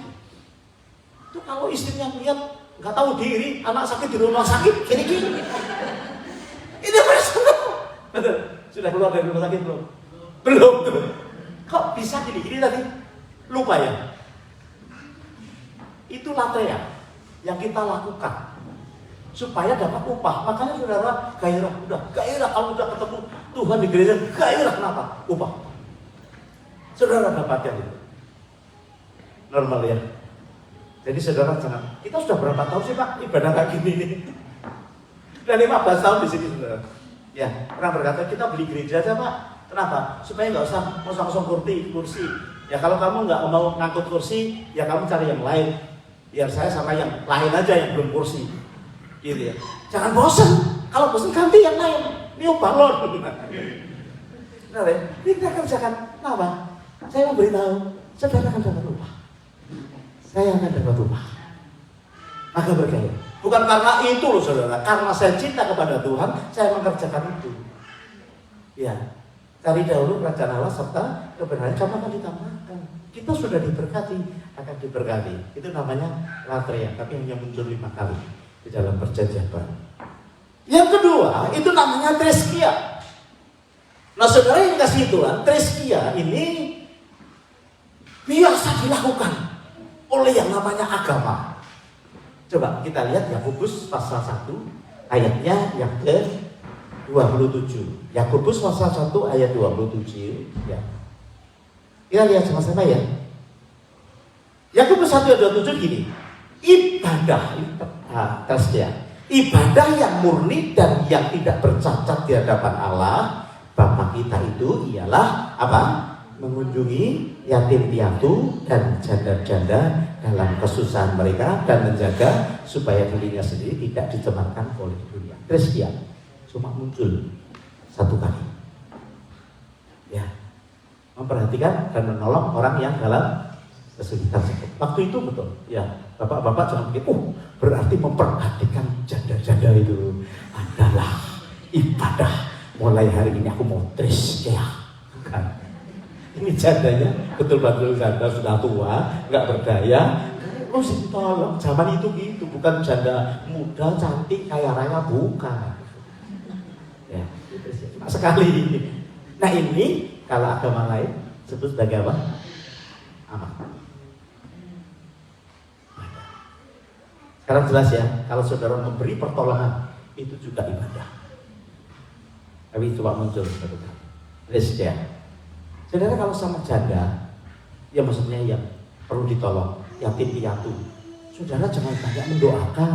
S3: itu kalau istrinya lihat nggak tahu diri, anak sakit di rumah sakit, gini-gini. Ini personal. Betul. Sudah keluar dari rumah sakit belum? Belum tuh. Kok bisa gini-gini tadi? Lupa ya? Itu latreia yang kita lakukan supaya dapat upah. Makanya saudara, gairah kalau udah ketemu Tuhan di gereja gairah kenapa? Upah. Saudara dapatkan itu. Normal ya. Jadi saudara jangan, kita sudah berapa tahun sih Pak ibadah kayak gini nih? Udah 15 tahun di sini saudara. Ya, orang berkata kita beli gereja aja Pak. Kenapa? Supaya nggak usah kosong-kosong kursi. Ya kalau kamu nggak mau ngangkut kursi, ya kamu cari yang lain. Biar saya sama yang lain aja yang belum kursi. Gitu ya. Jangan bosan. Kalau bosan ganti yang lain. Ini balon. Nah, ini kita kerjakan. Kenapa? Saya mau beritahu, saudara akan dapat upah. Saya akan dapat upah. Maka bergaya. Bukan karena itu loh saudara. Karena saya cinta kepada Tuhan, saya mengerjakan itu. Ya. Cari dahulu kerajaan Allah serta kebenaran, kamu akan ditambahkan. Kita sudah diberkati, akan diberkati. Itu namanya latria, tapi hanya muncul 5 kali di dalam perjanjian baru. Yang kedua, itu namanya treskia. Nah saudara yang kasih Tuhan, treskia ini biasa dilakukan oleh yang namanya agama. Coba kita lihat Yakobus pasal 1 ayatnya yang ke-27. Yakobus pasal 1 ayat 27 ya. Kita lihat sama-sama ya. Yakobus 1 ayat 27 gini. Ibadah ibadah yang murni dan yang tidak bercacat di hadapan Allah Bapa kita itu ialah apa? Mengunjungi yatim piatu dan janda-janda dalam kesusahan mereka dan menjaga supaya dirinya sendiri tidak dicemarkan oleh dunia. Treskia cuma muncul 1 kali. Ya, memperhatikan dan menolong orang yang dalam kesulitan. Waktu itu betul. Ya, bapak-bapak jangan pikir, berarti memperhatikan janda-janda itu adalah ibadah. Mulai hari ini aku mau treskia. Bukan. Ini jandanya betul-betul janda sudah tua, nggak berdaya. Mesti tolong. Zaman itu gitu, bukan janda muda, cantik, kaya raya, bukan. Ya, cuma sekali. Nah ini kalau agama lain sebut sebagai apa? Amal. Sekarang jelas ya, kalau saudara memberi pertolongan itu juga ibadah. Tapi coba muncul satu kali. Treskia. Saudara kalau sama janda, ya maksudnya yang perlu ditolong, yatim piatu, saudara jangan banyak mendoakan.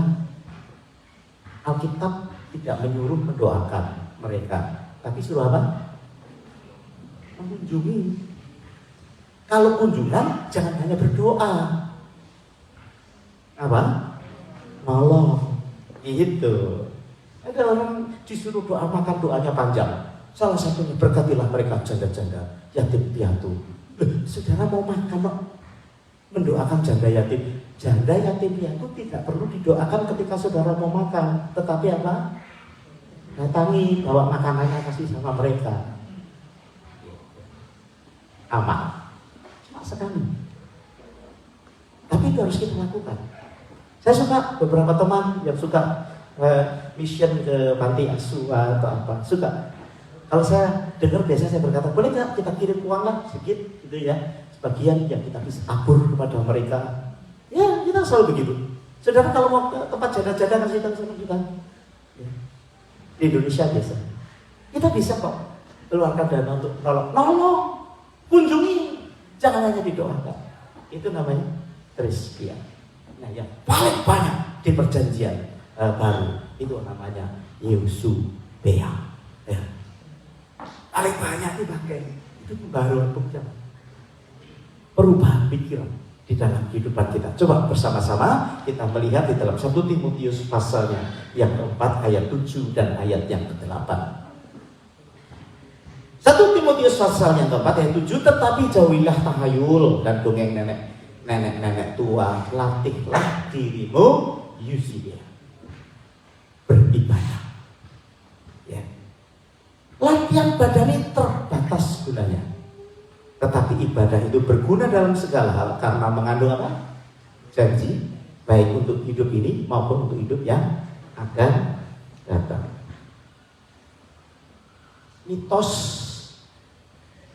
S3: Alkitab tidak menyuruh mendoakan mereka, tapi suruh apa? Mengunjungi. Kalau kunjungan jangan hanya berdoa. Apa? Nolong. Gitu. Ada orang disuruh doa, makan doanya panjang. Salah satunya berkatilah mereka janda-janda, yatim piatu. Saudara mau makan, mendoakan janda yatim. Janda yatim piatu tidak perlu didoakan ketika saudara mau makan. Tetapi apa? Datangi, bawa makanannya, kasih sama mereka. Amal. Cuma sekali. Tapi itu harus kita lakukan. Saya suka beberapa teman yang suka mission ke panti asuhan atau apa. Suka. Kalau saya dengar biasanya saya berkata, boleh nggak kita kirim uang lah sedikit gitu ya, sebagian yang kita bisa tabur kepada mereka. Ya kita selalu begitu. Saudara kalau mau ke tempat janda-janda kasih tahu sama kita. Ya. Di Indonesia biasa. Kita bisa kok keluarkan dana untuk nolong, kunjungi, jangan hanya didoakan. Itu namanya treskia. Nah yang paling banyak di perjanjian baru itu namanya Eusebia. Ya. Paling banyak dipakai itu pembaruan pikiran, perubahan pikiran di dalam kehidupan kita. Coba bersama-sama kita melihat di dalam 1 Timotius pasalnya yang keempat ayat 7 dan ayat yang ke-8. 1 Timotius pasal yang keempat ayat 7, tetapi jauhilah tahayul dan dongeng nenek tua, latihlah dirimu Eusebia beribadah. Ya. Latihan badani terbatas gunanya, tetapi ibadah itu berguna dalam segala hal karena mengandung apa? Janji, baik untuk hidup ini maupun untuk hidup yang akan datang. Mitos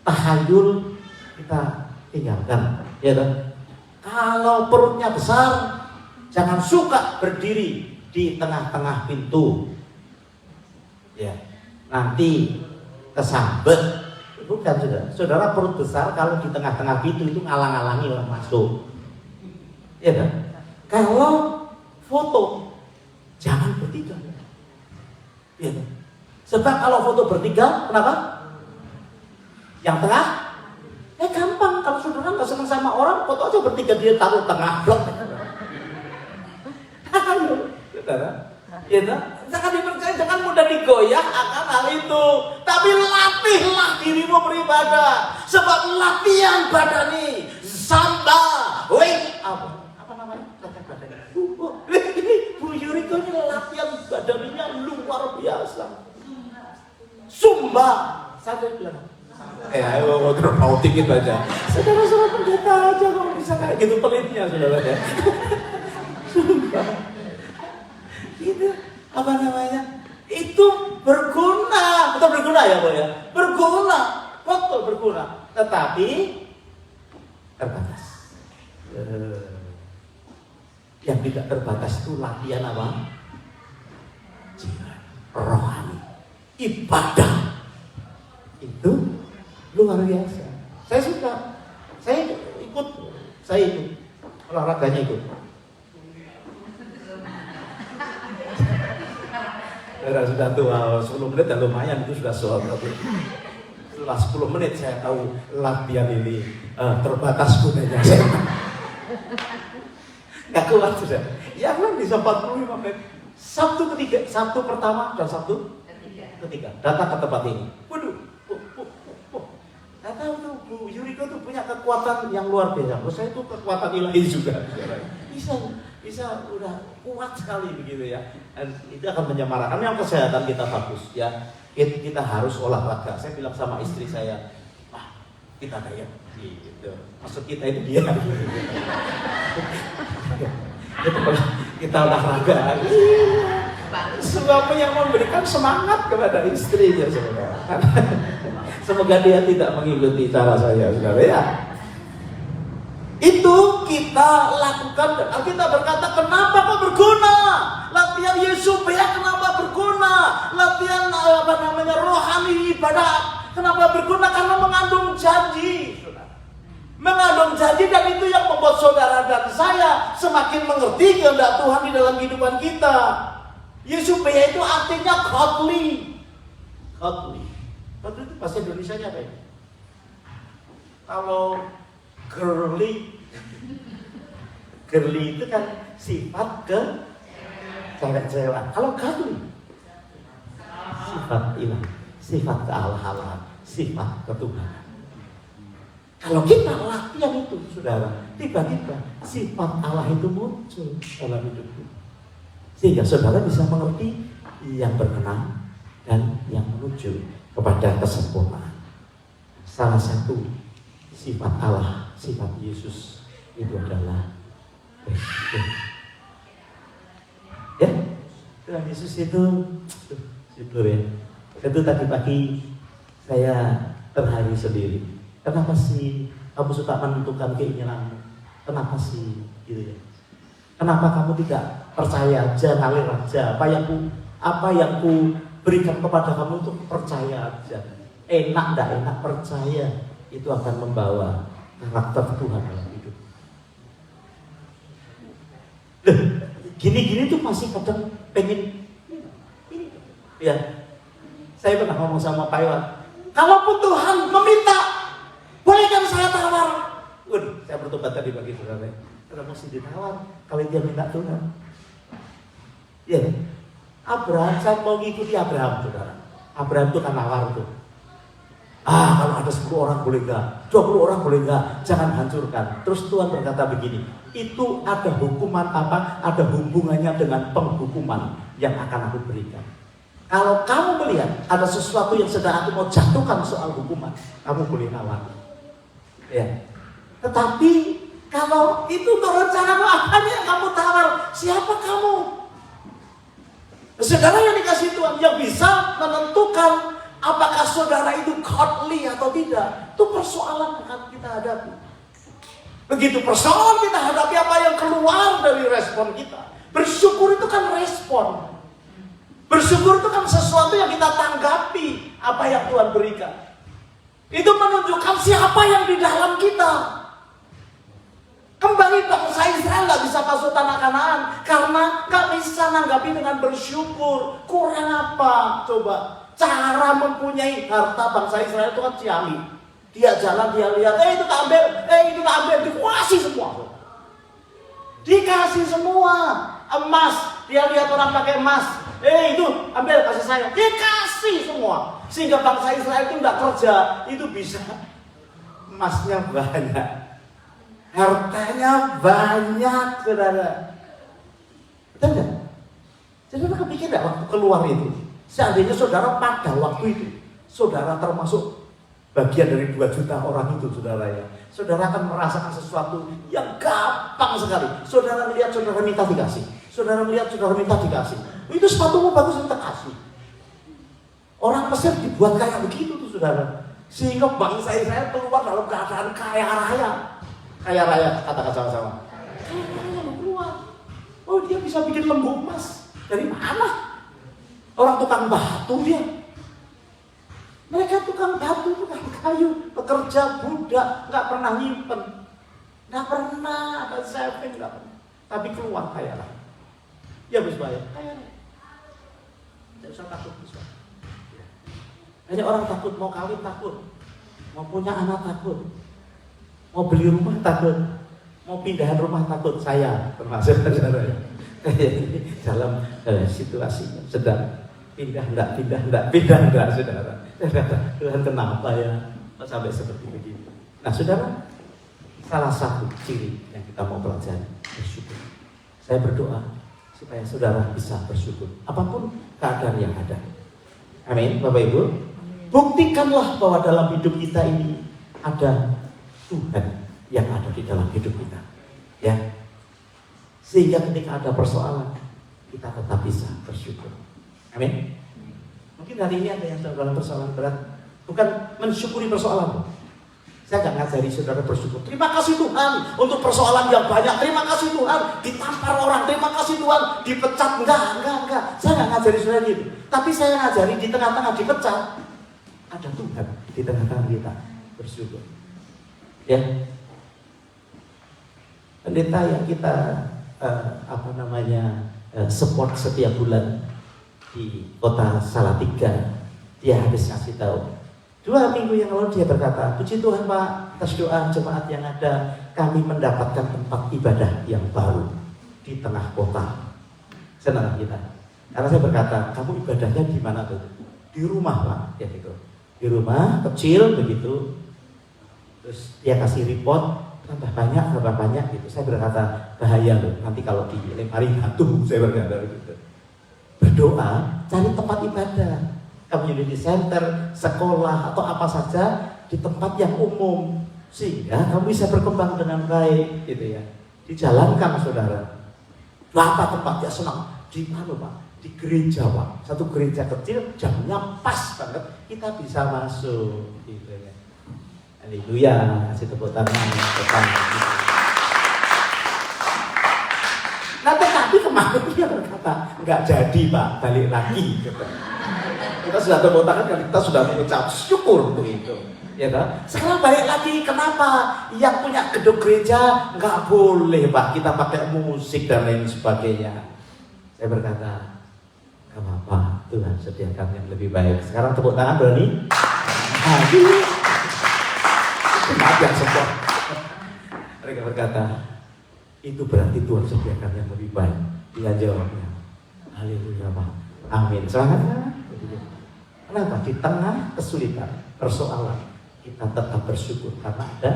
S3: tahayul kita tinggalkan, ya kan? Kalau perutnya besar, jangan suka berdiri di tengah-tengah pintu. Ya. Nanti kesambet. Bukan saudara. Saudara perut besar kalau di tengah-tengah pintu itu ngalang-alangi orang masuk. Ya kan? Kalau foto jangan bertiga. Ya kan? Sebab kalau foto bertiga, kenapa? Yang tengah? Gampang. Kalau saudara nggak senang sama orang, foto aja bertiga, dia taruh tengah blok. Saudara, ya, jangan dipercaya, jangan mudah digoyah akan hal itu. Tapi latihlah dirimu beribadah. Sebab latihan badani, samba, apa namanya? Latihan badani. Ini Bu Yuriko ini latihan badaninya luar biasa. Sumba, saya bilang. Ayo mau dikit aja. Saudara pendeta aja kok bisa kayak gitu pelitnya saudara ya. Sumba. Itu apa namanya? Itu berguna, betul berguna ya, Bu ya. Berguna, betul berguna. Tetapi terbatas. Yang tidak terbatas itu latihan apa? Jiwa, rohani, ibadah. Itu luar biasa. Saya suka. Saya ikut olahraganya ikut. Sudah tua 10 menit dan lumayan itu sudah sesuatu. Setelah 10 menit saya tahu latihan ini terbatas gunanya saya. Gak kuat sudah. Ya kan bisa 45 menit. Sabtu pertama dan Sabtu ketiga datang ke tempat ini. Waduh. Saya tahu tuh Bu Yuriko tuh punya kekuatan yang luar biasa. Menurut saya itu kekuatan ilahi juga. Bisa udah kuat sekali begitu ya. Dan itu akan menyemarakan yang kesehatan kita bagus ya. Kita harus olahraga. Saya bilang sama istri saya, kita diet gitu. Maksud kita itu dia. Kita olahraga. Suami yang memberikan semangat kepada istrinya saudara. Semoga dia tidak mengikuti cara saya saudara ya. Itu kita lakukan dan Alkitab berkata kenapa kok berguna? Latihan Yesubea kenapa berguna? Latihan rohani ibadah kenapa berguna? Karena mengandung janji. Mengandung janji dan itu yang membuat saudara dan saya semakin mengerti kehendak Tuhan di dalam kehidupan kita. Yesubea itu artinya godly. Godly itu bahasa Indonesianya apa ya? Kalau girly itu kan sifat cewek-cewek. Kalau godly sifat ilah, sifat kealahan, sifat ketuhanan. Kalau kita latihan itu, saudara, tiba-tiba sifat Allah itu muncul dalam hidup kita. Sehingga saudara bisa mengerti yang berkenan dan yang menuju kepada kesempurnaan. Salah satu sifat Allah, sifat Yesus itu adalah ya, Tuhan Yesus itu ya. Itu tadi pagi saya terharu sendiri. Kenapa sih kamu suka menentukan keinginanmu? Kenapa sih gitu ya? Kenapa kamu tidak percaya aja, ngalir aja? Apa yang ku berikan kepada kamu itu percaya aja. Enak enggak enak percaya itu akan membawa karakter Tuhan dalam hidup. Gini-gini tuh masih kadang pengen ini. Ya. Saya pernah ngomong sama Pak Iwan, kalaupun Tuhan meminta, bolehkan saya tawar? Waduh, saya bertobat tadi bagi saudara. Kenapa mesti ditawar kalau dia minta Tuhan? Ya, Abraham, saya mau ngikuti Abraham, saudara. Abraham itu kan nawar tuh. Kalau ada 10 orang boleh enggak? 20 orang boleh enggak? Jangan hancurkan. Terus Tuhan berkata begini, itu ada hukuman apa? Ada hubungannya dengan penghukuman yang akan aku berikan. Kalau kamu melihat ada sesuatu yang sedang aku mau jatuhkan soal hukuman, kamu boleh nawar. Ya. Tetapi kalau itu rencanamu akhirnya kamu tawar, siapa kamu? Saudara yang dikasih Tuhan yang bisa menentukan apakah saudara itu godly atau tidak, itu persoalan yang akan kita hadapi. Begitu persoalan kita hadapi, apa yang keluar dari respon kita. Bersyukur itu kan respon. Bersyukur itu kan sesuatu yang kita tanggapi apa yang Tuhan berikan. Itu menunjukkan siapa yang di dalam kita. Kembali bangsa Israel nggak bisa masuk tanah Kanaan karena nggak bisa nanggapi dengan bersyukur. Kurang apa? Coba cara mempunyai harta bangsa Israel itu kan ciali. Dia jalan, dia lihat, itu tak ambil, itu tak ambil, dikasih semua. Dikasih semua. Emas, dia lihat orang pakai emas, itu ambil kasih saya, dikasih semua. Sehingga bangsa Israel itu nggak kerja, itu bisa emasnya banyak, hartanya banyak, saudara. Betul nggak? Saudara kepikir nggak waktu keluar itu? Seandainya saudara pada waktu itu, saudara termasuk bagian dari 2 juta orang itu, saudara ya. Saudara akan merasakan sesuatu yang gampang sekali. Saudara melihat, saudara minta dikasih. Saudara melihat, saudara minta dikasih. Itu sepatumu bagus, minta kasih. Orang Mesir dibuat kayak begitu tuh, saudara. Sehingga bangsa Israel keluar dalam keadaan kaya raya. Kaya raya, katakan sama-sama. Kaya raya keluar. Oh, dia bisa bikin lembu emas. Dari mana? Orang tukang batu dia. Mereka tukang batu, tukang kayu, pekerja budak, nggak pernah nyimpen, nggak pernah ada saving, nggak pernah. Tapi keluar kaya lah. Ya bos bayar, kaya lah. Tidak usah takut bos. Hanya orang takut mau kawin takut, mau punya anak takut, mau beli rumah takut, mau pindahan rumah takut. Saya termasuk saudara dalam situasi sedang pindah enggak, saudara. Tuhan kenapa ya sampai seperti begitu? Nah, saudara, salah satu ciri yang kita mau pelajari bersyukur. Saya berdoa supaya saudara bisa bersyukur apapun keadaan yang ada. Amin, Bapak Ibu. Buktikanlah bahwa dalam hidup kita ini ada Tuhan yang ada di dalam hidup kita, ya. Sehingga ketika ada persoalan, kita tetap bisa bersyukur. Amin. Mungkin hari ini ada yang sedang dalam persoalan berat, bukan mensyukuri persoalan. Saya nggak ngajari saudara bersyukur. Terima kasih Tuhan untuk persoalan yang banyak. Terima kasih Tuhan ditampar orang. Terima kasih Tuhan dipecat. Enggak. Saya nggak ngajari saudara gitu. Tapi saya ngajari di tengah-tengah dipecat, ada Tuhan di tengah-tengah kita bersyukur. Ya. Pendeta yang kita support setiap bulan di kota Salatiga, dia habis ngasih tahu 2 minggu yang lalu dia berkata, puji Tuhan Pak, atas doa jemaat yang ada, kami mendapatkan tempat ibadah yang baru di tengah kota. Senang kita. Karena saya berkata, kamu ibadahnya di mana tuh? Di rumah Pak, ya gitu. Di rumah kecil begitu. Terus dia kasih report, tambah banyak gitu. Saya berkata, bahaya loh, nanti kalau dilempari hantu, saya berkata begitu. Berdoa, cari tempat ibadah, community center, sekolah atau apa saja di tempat yang umum, sehingga kamu bisa berkembang dengan baik, gitu ya. Dijalankan saudara. Berapa tempat dia senang? Di mana Pak? Di gereja Pak. Satu gereja kecil, jamnya pas banget, kita bisa masuk, gitu ya. Haleluya, kasih tepuk tangan. Nah, tetapi kemarin dia berkata, enggak jadi Pak, balik lagi. Gitu. Kita sudah tepuk tangan dan kita sudah mengucap syukur untuk itu. Ya kan? Sekarang balik lagi, kenapa? Yang punya gedung gereja enggak boleh Pak, kita pakai musik dan lain sebagainya. Saya berkata, enggak apa-apa, Tuhan sediakan yang lebih baik. Sekarang tepuk tangan berani. Maaf yang semua. Mereka berkata, itu berarti Tuhan sediakan yang lebih baik. Dia jawabnya, haleluya Pak, amin. Semangat. Kenapa? Di tengah kesulitan, persoalan, kita tetap bersyukur karena ada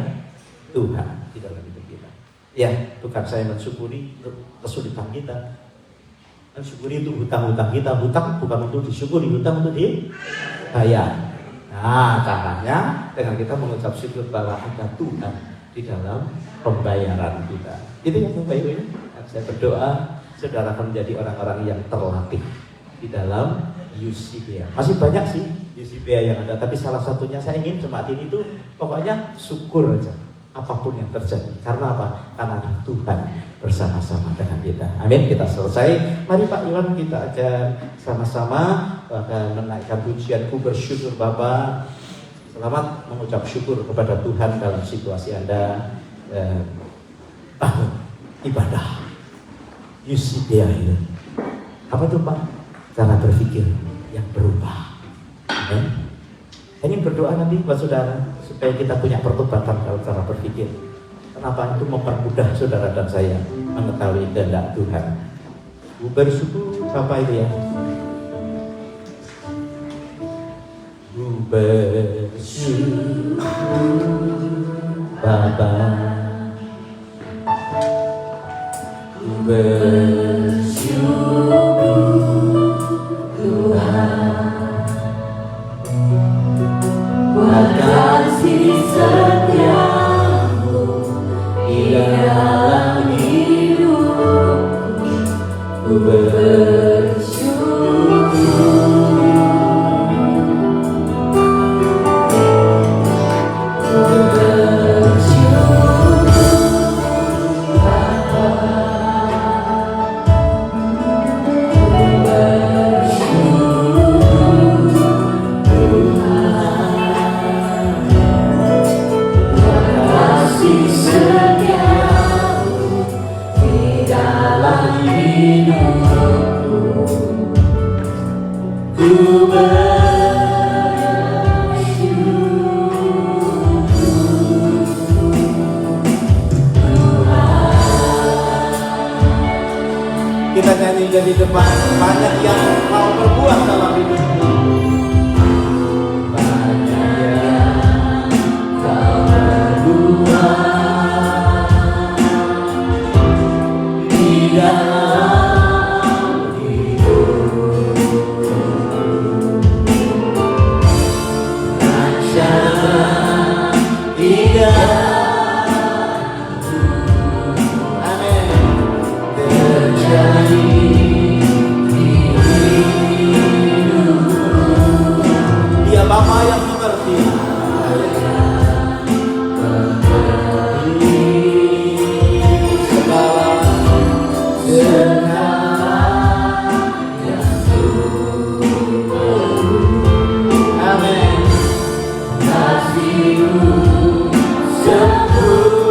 S3: Tuhan di dalam hidup kita. Ya, bukan saya mensyukuri kesulitan kita, mensyukuri untuk hutang-hutang kita. Hutang bukan untuk disyukuri, hutang untuk dibayar. Nah, caranya dengan kita mengucap syukur bahwa ada Tuhan di dalam pembayaran kita. Itu yang Bapak Ibu ini. Saya berdoa saudara akan menjadi orang-orang yang terlatih di dalam UCBA. Masih banyak sih UCBA yang ada, tapi salah satunya saya ingin jemaat ini tuh pokoknya syukur aja. apapun yang terjadi. Karena apa? Karena Tuhan bersama-sama dengan kita. Amin. Kita selesai. Mari Pak Iwan, kita akan sama-sama akan menaikkan pujian. Ku bersyukur Bapa. Selamat mengucap syukur kepada Tuhan dalam situasi Anda. Bangun ibadah. You see there. Apa itu Pak? Cara berpikir yang berubah. Amin. Ini berdoa nanti buat saudara supaya kita punya pertobatan dalam cara berpikir. Kenapa? Itu mempermudah saudara dan saya mengetahui kehendak Tuhan. Ku bersyukur Bapak itu ya. Ku bersyukur Bapak. Ku bersyukur Tuhan. Buat kasih setiamu di dalam hidupku, ku bersyukur. Ku bersyukur Bapa. Ku bersyukur setiamu di dalam hidupku, ku bersyukur Tuhan. Kita nyanyi dari depan, banyak yang mau berbuat dalam hidupku. Bapa yang mengerti, segala yang amin. Kasih-Mu sempurna,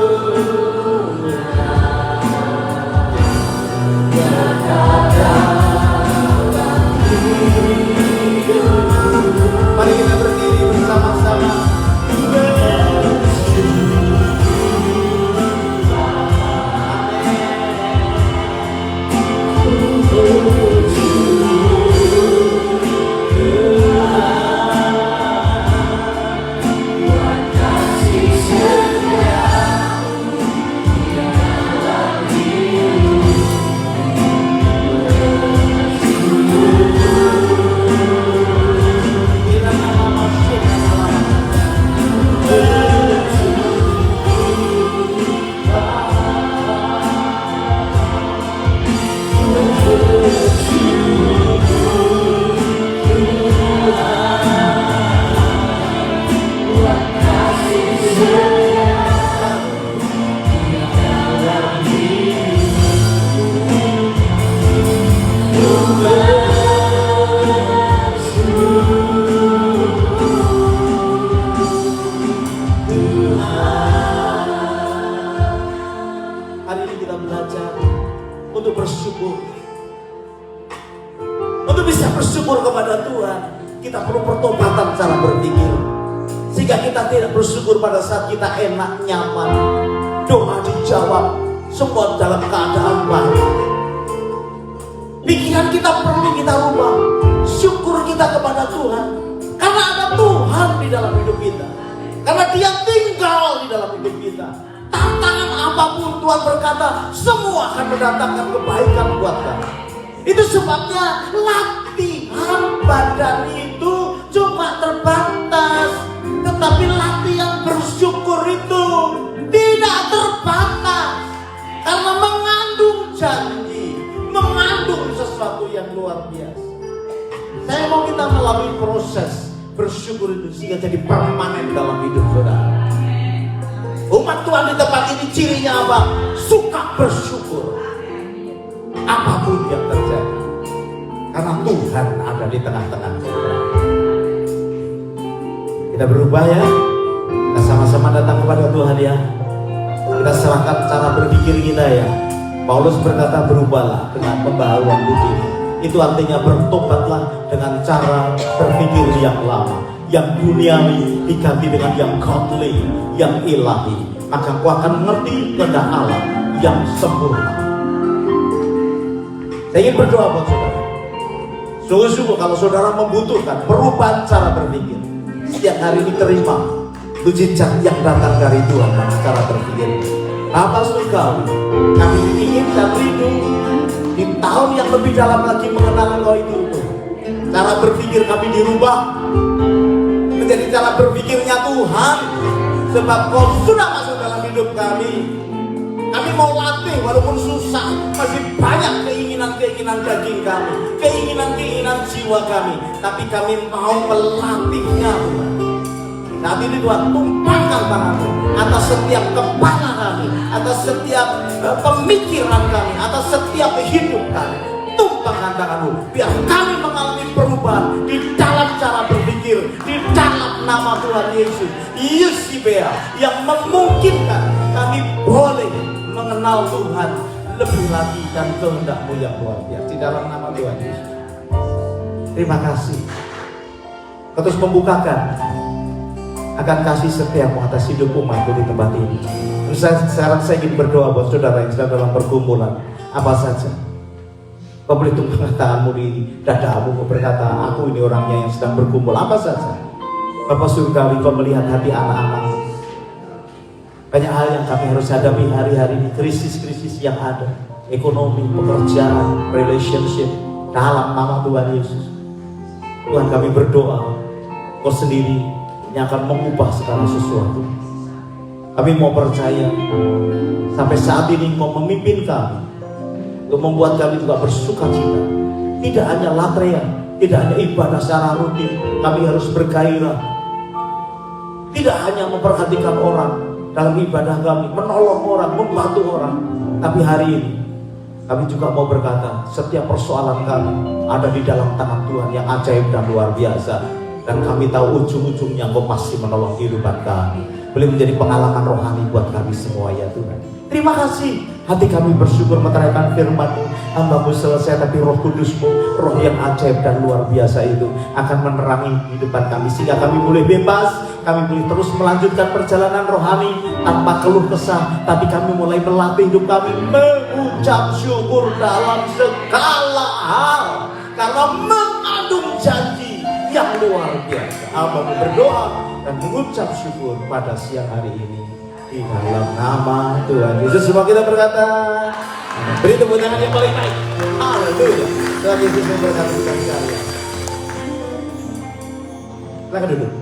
S3: mari kita berdiri bersama-sama. Hari ini kita belajar untuk bersyukur. Untuk bisa bersyukur kepada Tuhan, kita perlu pertobatan cara berpikir. Sehingga kita tidak bersyukur pada saat kita enak, nyaman, doa dijawab, semua dalam keadaan baik. Pikiran kita perlu kita rubah. Syukur kita kepada Tuhan, karena ada Tuhan di dalam hidup kita, karena Dia tinggal di dalam hidup kita. Tantangan apapun Tuhan berkata, semua akan mendatangkan kebaikan buat kamu. Itu sebabnya latihan badan itu cuma terbatas, tetapi latihan bersyukur itu tidak terbatas, karena mengandung janji, mengandung sesuatu yang luar biasa. Saya mau kita melalui proses bersyukur itu sehingga jadi permanen dalam hidup saudara. Umat Tuhan Tuhan di tempat ini cirinya apa? Suka bersyukur. Apapun yang terjadi, karena Tuhan ada di tengah-tengah kita. Kita berubah ya. Kita sama-sama datang kepada Tuhan ya. Kita serahkan cara berpikir kita ya. Paulus berkata berubahlah dengan pembaharuan budi. Itu artinya bertobatlah dengan cara berpikir yang lama, yang duniawi diganti dengan yang godly, yang ilahi. Maka kau akan mengerti kehendak Allah yang sempurna. Saya ingin berdoa buat saudara. Sungguh-sungguh kalau saudara membutuhkan perubahan cara berpikir, setiap hari ini terima mujizat yang datang dari Tuhan dengan cara berpikir. Bapa surgawi, kami ingin dan rindu di tahun yang lebih dalam lagi mengenal Engkau itu. Cara berpikir kami dirubah menjadi cara berpikirnya Tuhan, sebab Kau sudah masuk dalam hidup kami. Kami mau latih walaupun susah, masih banyak keinginan-keinginan daging kami, keinginan-keinginan jiwa kami, tapi kami mau melatihnya Tuhan. Saat ini Tuhan tumpahkan tangan-Mu atas setiap kepala kami, atas setiap pemikiran kami, atas setiap hidup kami. Tumpahkan tangan-Mu, biar kami mengalami perubahan di dalam cara berpikir, di dalam nama Tuhan Yesus. Yusibea yang memungkinkan kami boleh mengenal Tuhan lebih lagi dan kehendak-Mu yang luar biasa di dalam nama Tuhan Yesus. Terima kasih. Terus membukakan akan kasih setiamu atas hidup umatku di tempat ini. Sekarang saya ingin berdoa buat saudara yang sedang dalam pergumulan apa saja. Kau boleh tumpahkan tanganmu di dadamu, kau berkata, aku ini orangnya yang sedang bergumul apa saja. Bapak surgawi, kau melihat hati anak-anakmu. Banyak hal yang kami harus hadapi hari-hari ini, krisis-krisis yang ada, ekonomi, pekerjaan, relationship, dalam nama Tuhan Yesus. Tuhan kami berdoa, Kau sendiri yang akan mengubah segala sesuatu. Kami mau percaya, sampai saat ini Kau memimpin kami, untuk membuat kami juga bersuka cita. Tidak hanya latrean, tidak hanya ibadah secara rutin, kami harus bergairah. Tidak hanya memperhatikan orang dalam ibadah kami, menolong orang, membantu orang. Tapi hari ini kami juga mau berkata, setiap persoalan kami ada di dalam tangan Tuhan yang ajaib dan luar biasa. Dan kami tahu ujung-ujungnya Kau pasti menolong kehidupan kami. Boleh menjadi pengalaman rohani buat kami semua ya Tuhan. Terima kasih. Hati kami bersyukur meteraikan firman-Mu. Hamba-Mu selesai, tapi Roh Kudus-Mu, roh yang ajaib dan luar biasa itu akan menerangi kehidupan kami, sehingga kami boleh bebas, kami boleh terus melanjutkan perjalanan rohani tanpa keluh kesah. Tapi kami mulai melatih hidup kami mengucap syukur dalam segala hal, karena mengandung janji yang luar biasa. Hamba-Mu berdoa dan mengucap syukur pada siang hari ini di dalam nama Tuhan Yesus. Semua kita berkata, beri tepuk tangan yang paling baik. Haleluya. Tuhan Yesus memberkati kita sekalian. Silakan duduk.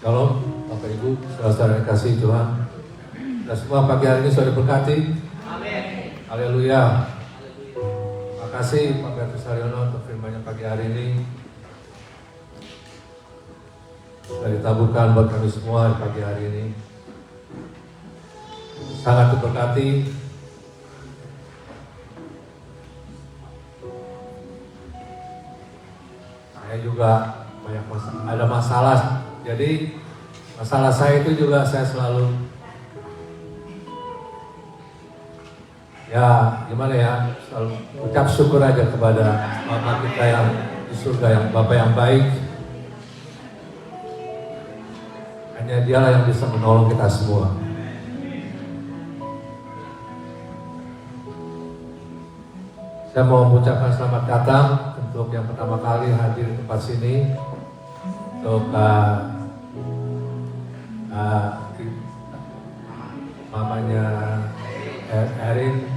S4: Shalom, Bapak Ibu, saudara-saudara yang kasih Tuhan. Kita semua pagi hari ini sudah diberkati. Amin. Haleluya. Terima kasih Pak Beatus Haryono untuk firman-Nya pagi hari ini. Sudah ditaburkan buat kami semua di pagi hari ini. Sangat diberkati. Saya juga banyak ada masalah. Jadi masalah saya itu juga saya selalu gimana ya, selalu ucap syukur aja kepada Bapa kita yang di surga, yang Bapa yang baik. Hanya Dialah yang bisa menolong kita semua. Saya mau mengucapkan selamat datang untuk yang pertama kali hadir di tempat sini, untuk mamanya Erin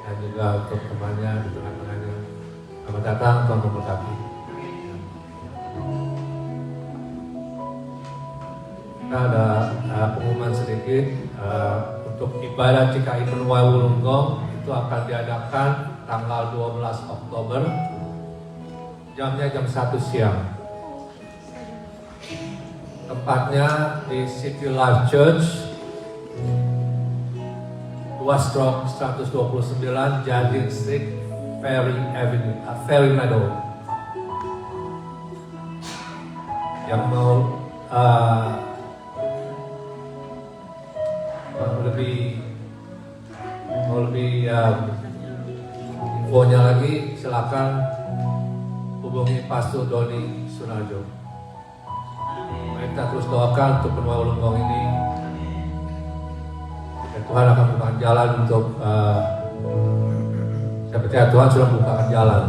S4: dan juga untuk temannya di tengah-tengahnya. Selamat datang, Tuhan memberkati. Kita ada pengumuman sedikit untuk ibadah GKI Penuai Wulunggong itu akan diadakan tanggal 12 Oktober, jamnya jam 1 siang. Tempatnya di City Life Church 2/129 Jardine Street, Ferry Meadow. Yang mau lebih infonya lagi, silakan hubungi Pastor Doni Sunarjo. Mari kita terus doakan untuk Penuai Wulunggong ini. Dan Tuhan akan bukakan jalan untuk saya percaya Tuhan sudah bukakan jalan.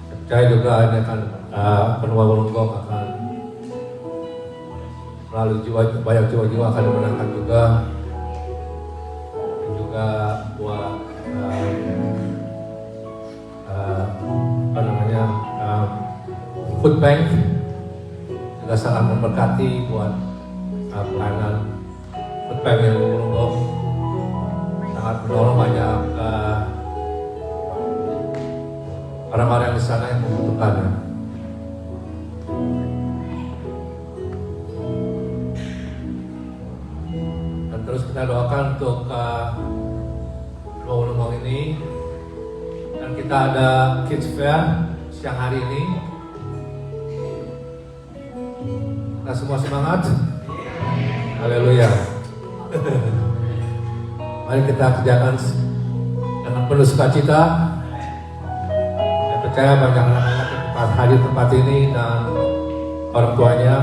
S4: Saya percaya juga ini akan Penuai Wulunggong akan melalui banyak jiwa-jiwa akan dimenangkan juga, dan juga buat food bank juga sangat memberkati buat pelayanan food bank yang Wulunggong, sangat menolong banyak orang-orang di sana yang membutuhkannya. Dan terus kita doakan untuk Wulunggong ini, dan kita ada Kids Fair siang hari ini. Kita semua semangat. Haleluya. Mari kita kerjakan dengan penuh sukacita. Saya percaya banyak anak-anak yang hadir di tempat ini dan orang tuanya.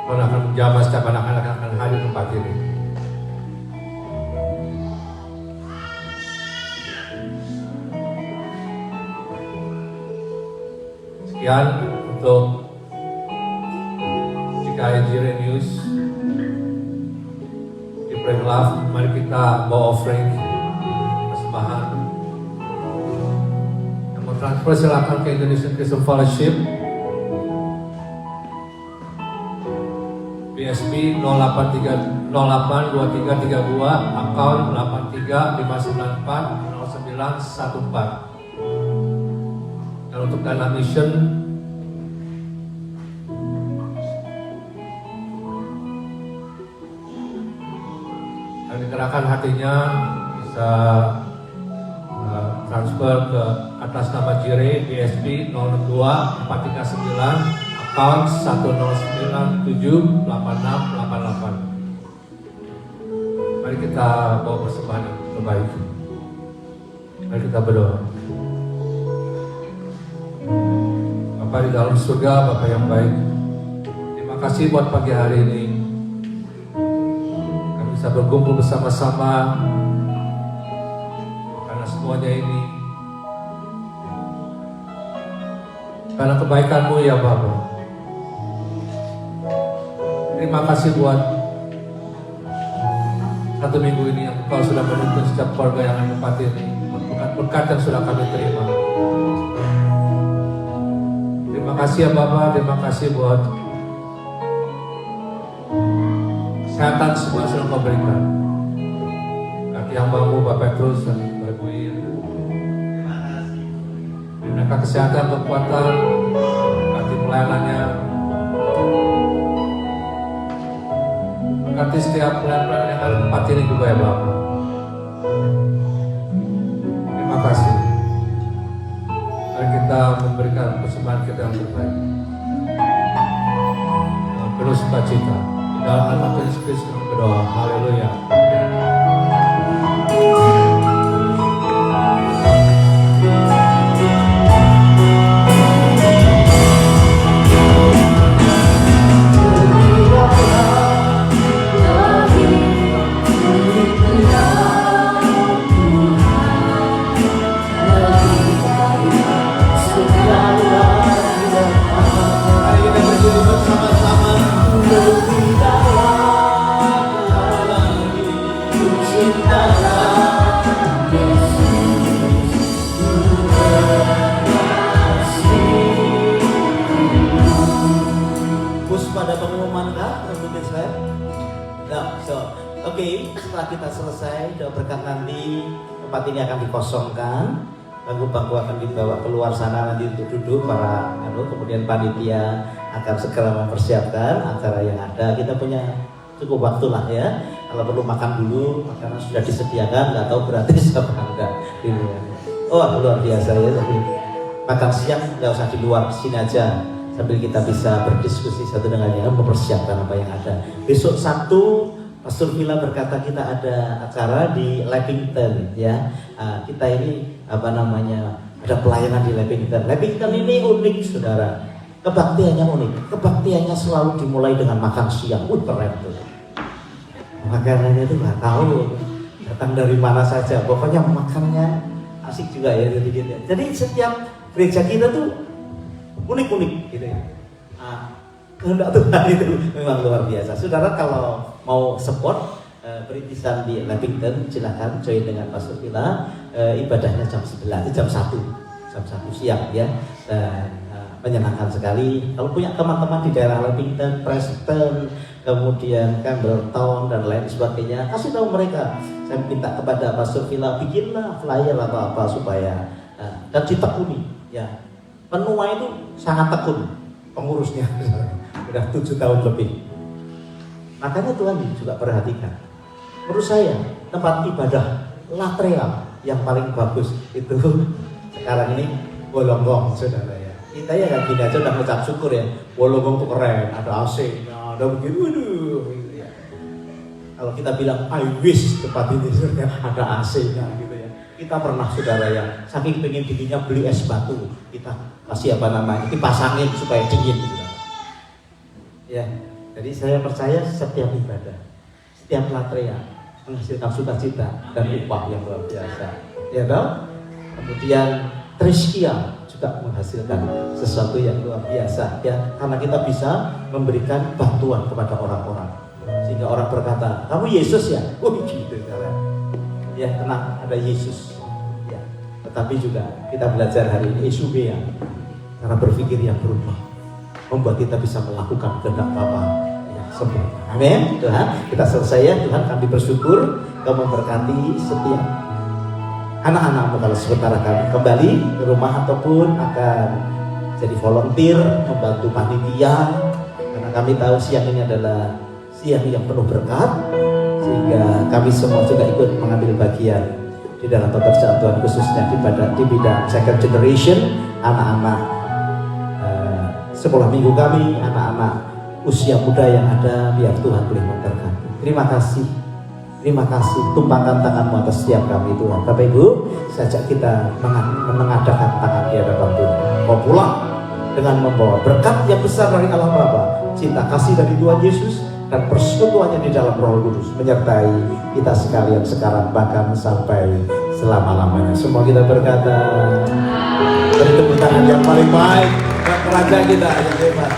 S4: Tuhan akan menjamah setiap anak-anak yang akan hadir di tempat ini. Sekian untuk GKI Jire News di Bring Love. Mari kita bawa offering persembahan. Yang mau transfer silakan ke Indonesian Christian Fellowship BSB 082332 account 8359409114. Dan untuk dana mission yang digerakkan hatinya bisa transfer ke atas nama Jire BSB 02439 account 109786888. Mari kita bawa persembahan yang terbaik. Mari kita berdoa. Bapa di dalam surga, Bapa yang baik, terima kasih buat pagi hari ini. Kami bisa berkumpul bersama-sama karena semuanya ini karena kebaikan-Mu ya Bapa. Terima kasih buat satu minggu ini yang Engkau sudah menuntun setiap keluarga yang ada di tempat ini, berkat yang sudah kami terima. Terima kasih ya Bapak, terima kasih buat kesehatan semua sudah Kau berikan. Kaki hamba-Mu Bapak Petrus dan Bapak Ir, beri mereka kesehatan, kekuatan, berkati pelayanannya, berkati setiap pelayan-pelayan yang ada di tempat ini juga ya Bapak. Terima kasih. Mari kita memberikan persembahan kita yang terbaik dengan penuh sukacita. Di dalam nama Tuhan Yesus Kristus kami berdoa. Haleluya.
S3: Bersama-sama Oke, setelah kita selesai doa berkat nanti, tempat ini akan dikosongkan. Bangku-bangku akan dibawa keluar sana nanti untuk duduk para kemudian panitia akan segera mempersiapkan acara yang ada. Kita punya cukup waktu lah ya. Kalau perlu makan dulu, makanan sudah disediakan, nggak tahu gratis apa enggak di luar. Oh luar biasa ya, tapi makan siang nggak usah di luar, sini aja sambil kita bisa berdiskusi satu dengan yang lain, mempersiapkan apa yang ada. Besok Sabtu Pastor Villa berkata kita ada acara di Lavington ya. Kita ini ada pelayanan di Lavington. Lavington ini unik saudara. Kebaktiannya unik. Kebaktiannya selalu dimulai dengan makan siang. Keren tuh. Makanannya itu nggak tahu datang dari mana saja. Pokoknya makannya asik juga ya. Jadi setiap gereja kita tuh unik-unik gitu ya. Kehendak Tuhan itu memang luar biasa. Saudara kalau mau support perintisan di Lavington, silakan join dengan Pastor Villa. Ibadahnya jam 1 siang ya. Dan menyenangkan sekali. Kalau punya teman-teman di daerah Lavington, Preston, kemudian Campbelltown dan lain sebagainya, kasih tahu mereka. Saya minta kepada Pastor Villa bikinlah flyer atau apa supaya dan ditekuni ya. Penua itu sangat tekun pengurusnya. Sudah 7 tahun lebih. Makanya Tuhan juga perhatikan. Menurut saya tempat ibadah Latream yang paling bagus itu sekarang ini Wolonggong saudara ya. Kita ya kan gini aja udah mengucap syukur ya. Wolonggong tuh keren, ada AC-nya, ada begitu, gitu ya. Kalau kita bilang I wish tempat ini ada AC-nya gitu ya. Kita pernah saudara yang saking pengen dinginnya beli es batu, kita kasih dipasangin supaya dingin gitu. Ya, jadi saya percaya setiap ibadah, setiap latria menghasilkan sukacita dan upah yang luar biasa. Ya dong. Kemudian Triskia juga menghasilkan sesuatu yang luar biasa ya, karena kita bisa memberikan bantuan kepada orang-orang sehingga orang berkata, kamu Yesus ya? Oh gitu cara. Ya tenang, ada Yesus. Ya, tetapi juga kita belajar hari ini Esubea, cara berpikir yang berubah membuat kita bisa melakukan kehendak Bapa yang sempurna. Amin. Tuhan, kita selesai ya. Tuhan, kami bersyukur Kau memberkati setiap anak-anakmu kalau sebentar akan kembali ke rumah ataupun akan jadi volunteer membantu panitia, karena kami tahu siang ini adalah siang yang penuh berkat, sehingga kami semua juga ikut mengambil bagian di dalam pekerjaan Tuhan, khususnya di bidang second generation anak-anak sekolah minggu kami, anak-anak usia muda yang ada, biar Tuhan boleh memberkati. Terima kasih, tumpahkan tanganmu atas setiap kami Tuhan. Bapak Ibu, sajak kita mengadakan tangan di hadapan Tuhan. Mau pulang dengan membawa berkat yang besar dari Allah Bapa, cinta kasih dari Tuhan Yesus, dan persekutuannya di dalam Roh Kudus menyertai kita sekalian sekarang bahkan sampai selama-lamanya. Semua kita berkata, beri tepuk tangan yang paling baik buat kerajaan kita yang hebat.